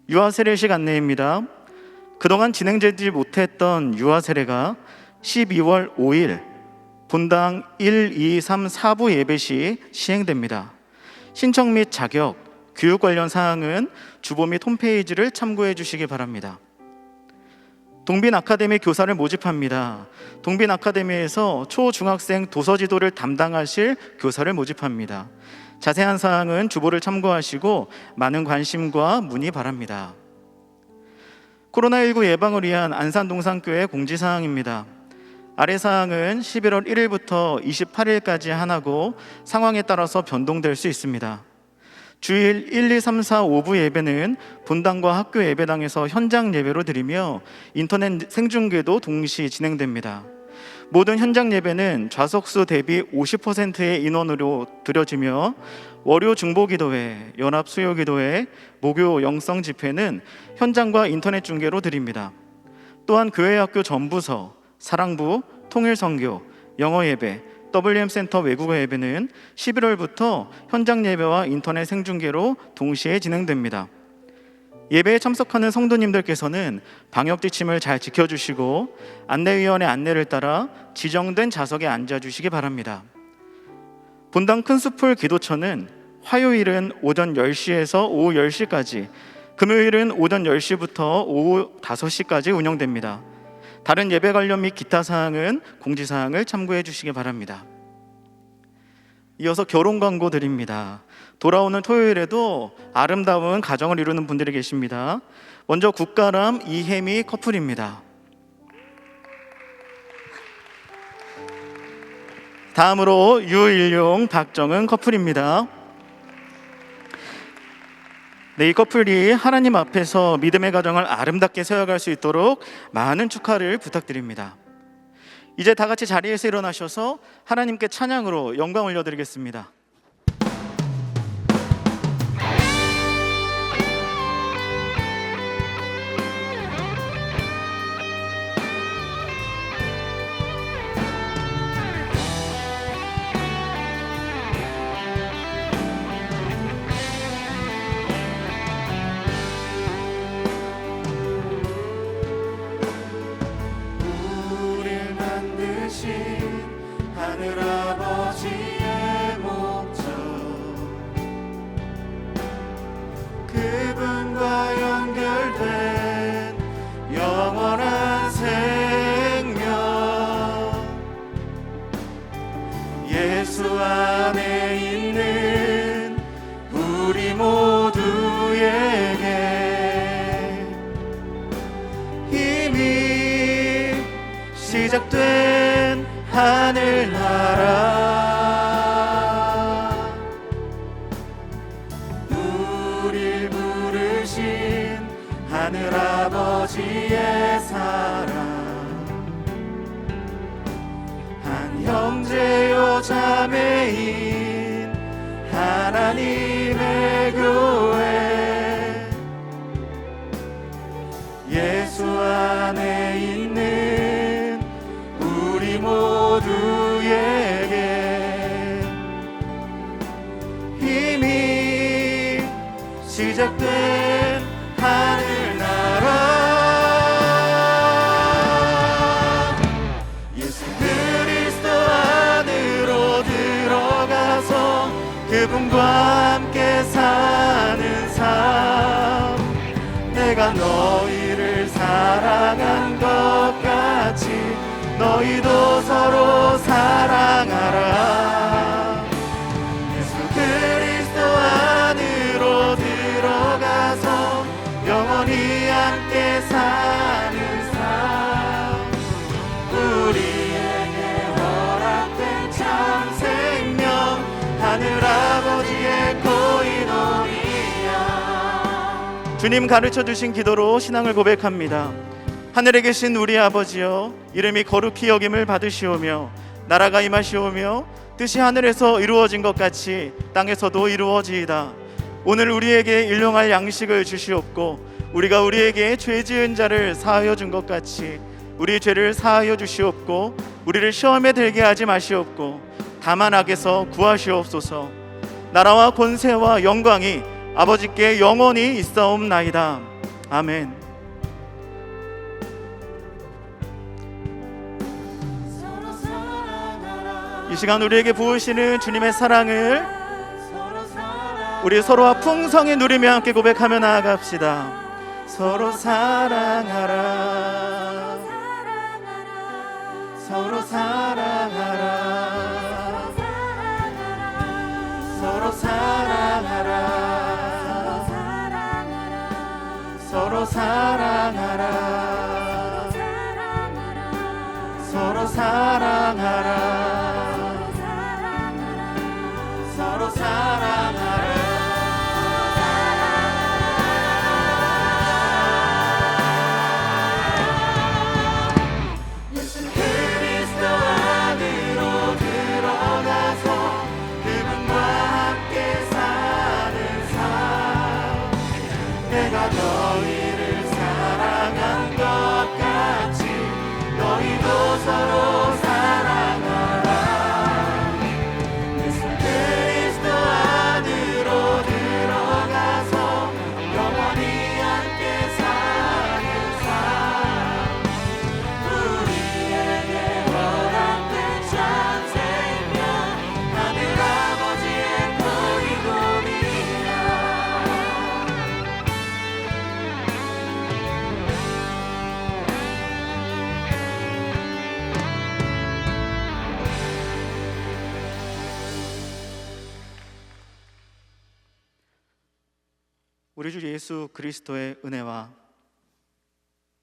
유아 세례식 안내입니다. 그동안 진행되지 못했던 유아 세례가 12월 5일 본당 1, 2, 3, 4부 예배 시 시행됩니다. 신청 및 자격, 교육 관련 사항은 주보 및 홈페이지를 참고해 주시기 바랍니다. 동빈 아카데미 교사를 모집합니다. 동빈 아카데미에서 초중학생 도서 지도를 담당하실 교사를 모집합니다. 자세한 사항은 주보를 참고하시고 많은 관심과 문의 바랍니다. 코로나19 예방을 위한 안산동산교회 공지사항입니다. 아래 사항은 11월 1일부터 28일까지 하나고 상황에 따라서 변동될 수 있습니다. 주일 1, 2, 3, 4, 5부 예배는 본당과 학교 예배당에서 현장 예배로 드리며 인터넷 생중계도 동시 진행됩니다. 모든 현장 예배는 좌석수 대비 50%의 인원으로 드려지며 월요 중보기도회, 연합수요기도회, 목요 영성 집회는 현장과 인터넷 중계로 드립니다. 또한 교회학교 전부서, 사랑부, 통일선교, 영어예배, WM센터 외국어 예배는 11월부터 현장 예배와 인터넷 생중계로 동시에 진행됩니다. 예배에 참석하는 성도님들께서는 방역 지침을 잘 지켜주시고 안내위원의 안내를 따라 지정된 좌석에 앉아주시기 바랍니다. 본당 큰숲풀 기도처는 화요일은 오전 10시에서 오후 10시까지, 금요일은 오전 10시부터 오후 5시까지 운영됩니다. 다른 예배 관련 및 기타 사항은 공지사항을 참고해 주시기 바랍니다. 이어서 결혼 광고 드립니다. 돌아오는 토요일에도 아름다운 가정을 이루는 분들이 계십니다. 먼저 국가람 이혜미 커플입니다. 다음으로 유일용 박정은 커플입니다. 네, 이 커플이 하나님 앞에서 믿음의 가정을 아름답게 세워갈 수 있도록 많은 축하를 부탁드립니다. 이제 다 같이 자리에서 일어나셔서 하나님께 찬양으로 영광 올려드리겠습니다. 하늘아버지의 목적 그분과 연결된 영원한 생명 예수 안에 있는 우리 모두에게 이미 시작된 하늘나라 우릴 부르신 하늘아버지의 사랑 한 형제요 자매인 하나님의 교회 예수 안에 있는 우리 모두에게 이미 시작된 하늘나라 예수 그리스도 안으로 들어가서 그분과 함께 사는 삶 내가 너희를 사랑한 것 같이 너희도 서로 사랑하라 예수 그리스도 안으로 들어가서 영원히 함께 사는 삶 우리에게 허락된 참 생명 하늘아버지의 고인원이야 주님 가르쳐주신 기도로 신앙을 고백합니다. 하늘에 계신 우리 아버지여 이름이 거룩히 여김을 받으시오며 나라가 임하시오며 뜻이 하늘에서 이루어진 것 같이 땅에서도 이루어지이다. 오늘 우리에게 일용할 양식을 주시옵고 우리가 우리에게 죄 지은 자를 사하여 준 것 같이 우리 죄를 사하여 주시옵고 우리를 시험에 들게 하지 마시옵고 다만 악에서 구하시옵소서. 나라와 권세와 영광이 아버지께 영원히 있사옵나이다. 아멘. 이 시간 우리에게 부으시는 주님의 사랑을 우리 서로와 풍성히 누리며 함께 고백하며 나아갑시다. 서로 사랑하라 서로 사랑하라 서로 사랑하라 서로 사랑하라 서로 사랑하라 서로 사랑하라 예수 그리스도 안으로 들어가서 그분과 함께 사는 삶 내가 너희를 사랑한 것 같이 너희도 서로 사랑하라 예수 그리스도 안으로 들어가서 영원히 함께 사는 삶 우리에게 허락된 참 생명 하늘아버지의 고리고리야 우리 주 예수 그리스도의 은혜와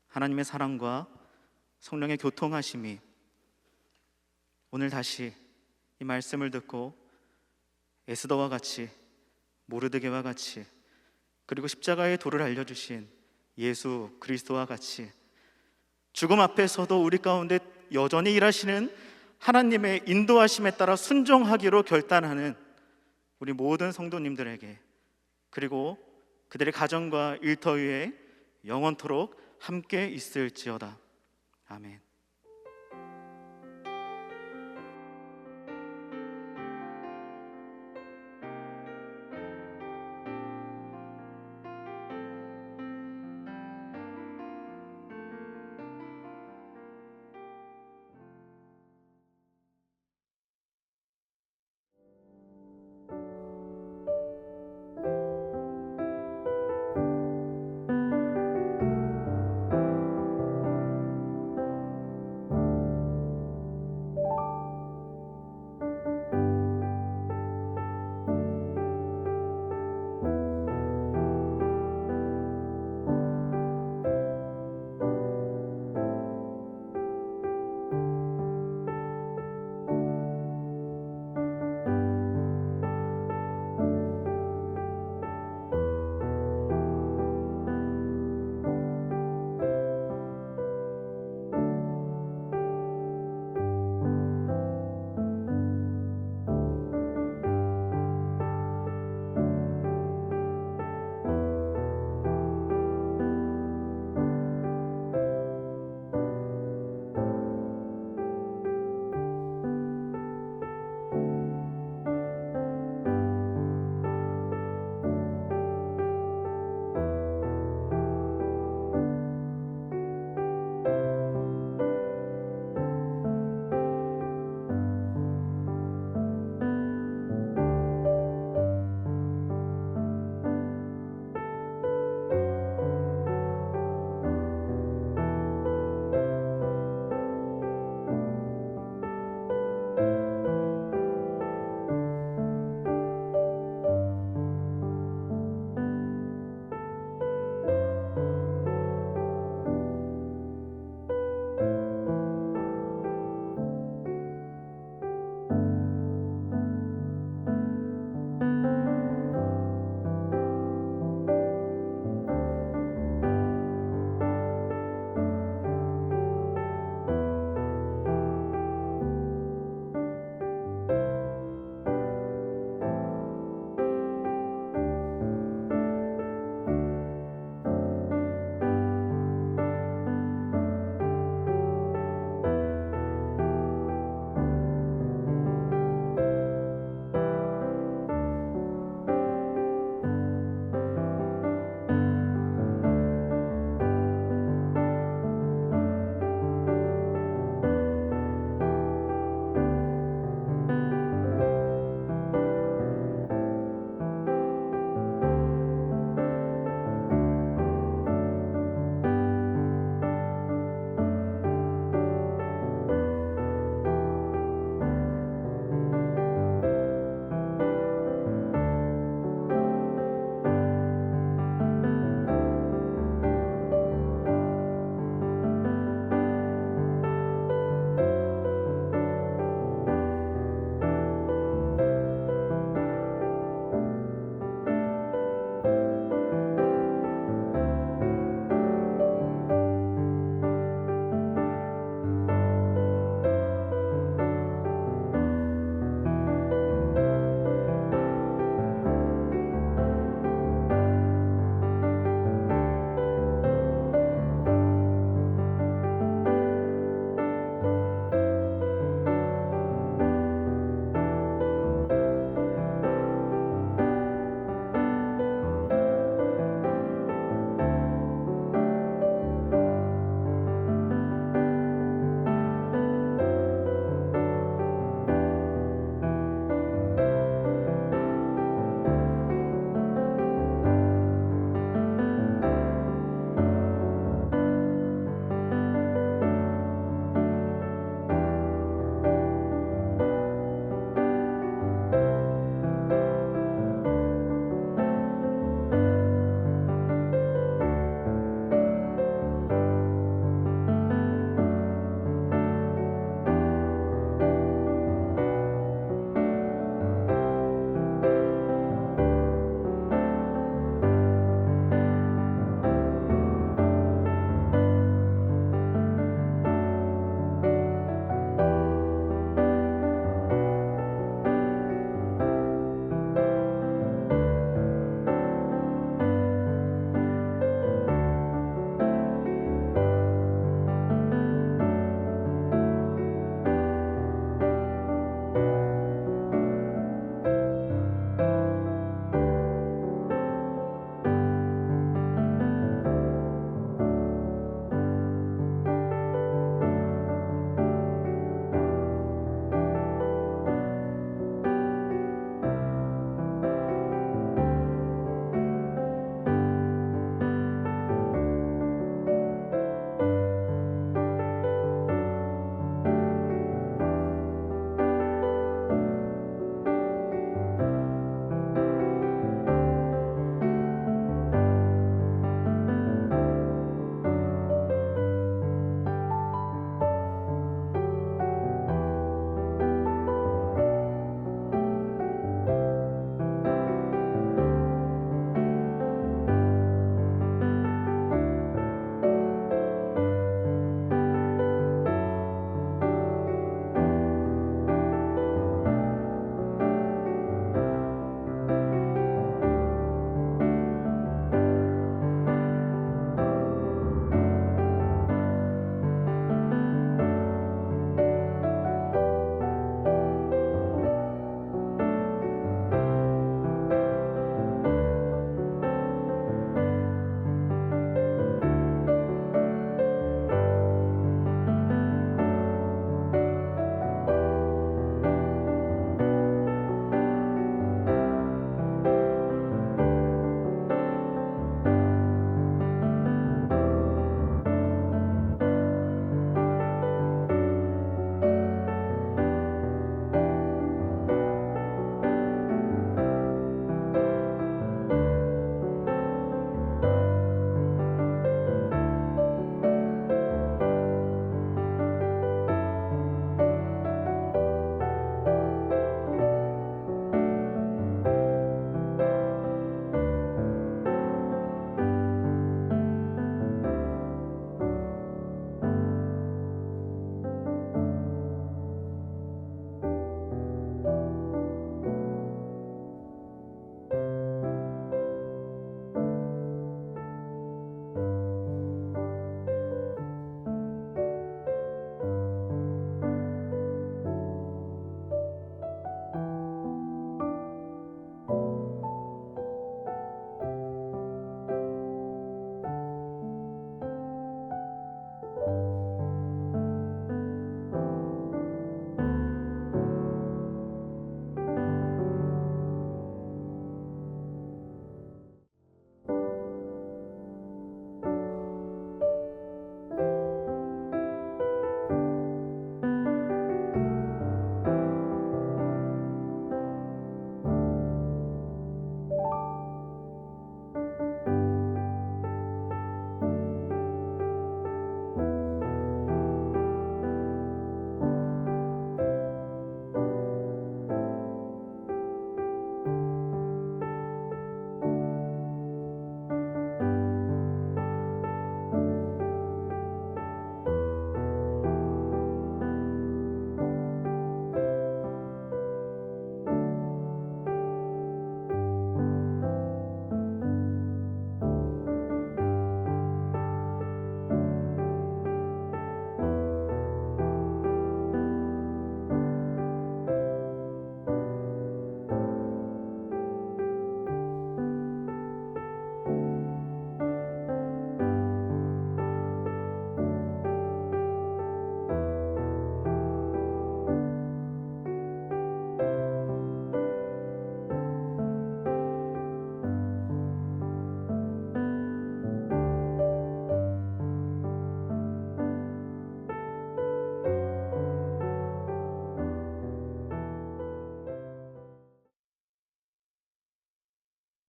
하나님의 사랑과 성령의 교통하심이 오늘 다시 이 말씀을 듣고 에스더와 같이, 모르드게와 같이, 그리고 십자가의 도를 알려주신 예수 그리스도와 같이 죽음 앞에서도 우리 가운데 여전히 일하시는 하나님의 인도하심에 따라 순종하기로 결단하는 우리 모든 성도님들에게, 그리고 그들의 가정과 일터 위에 영원토록 함께 있을지어다. 아멘.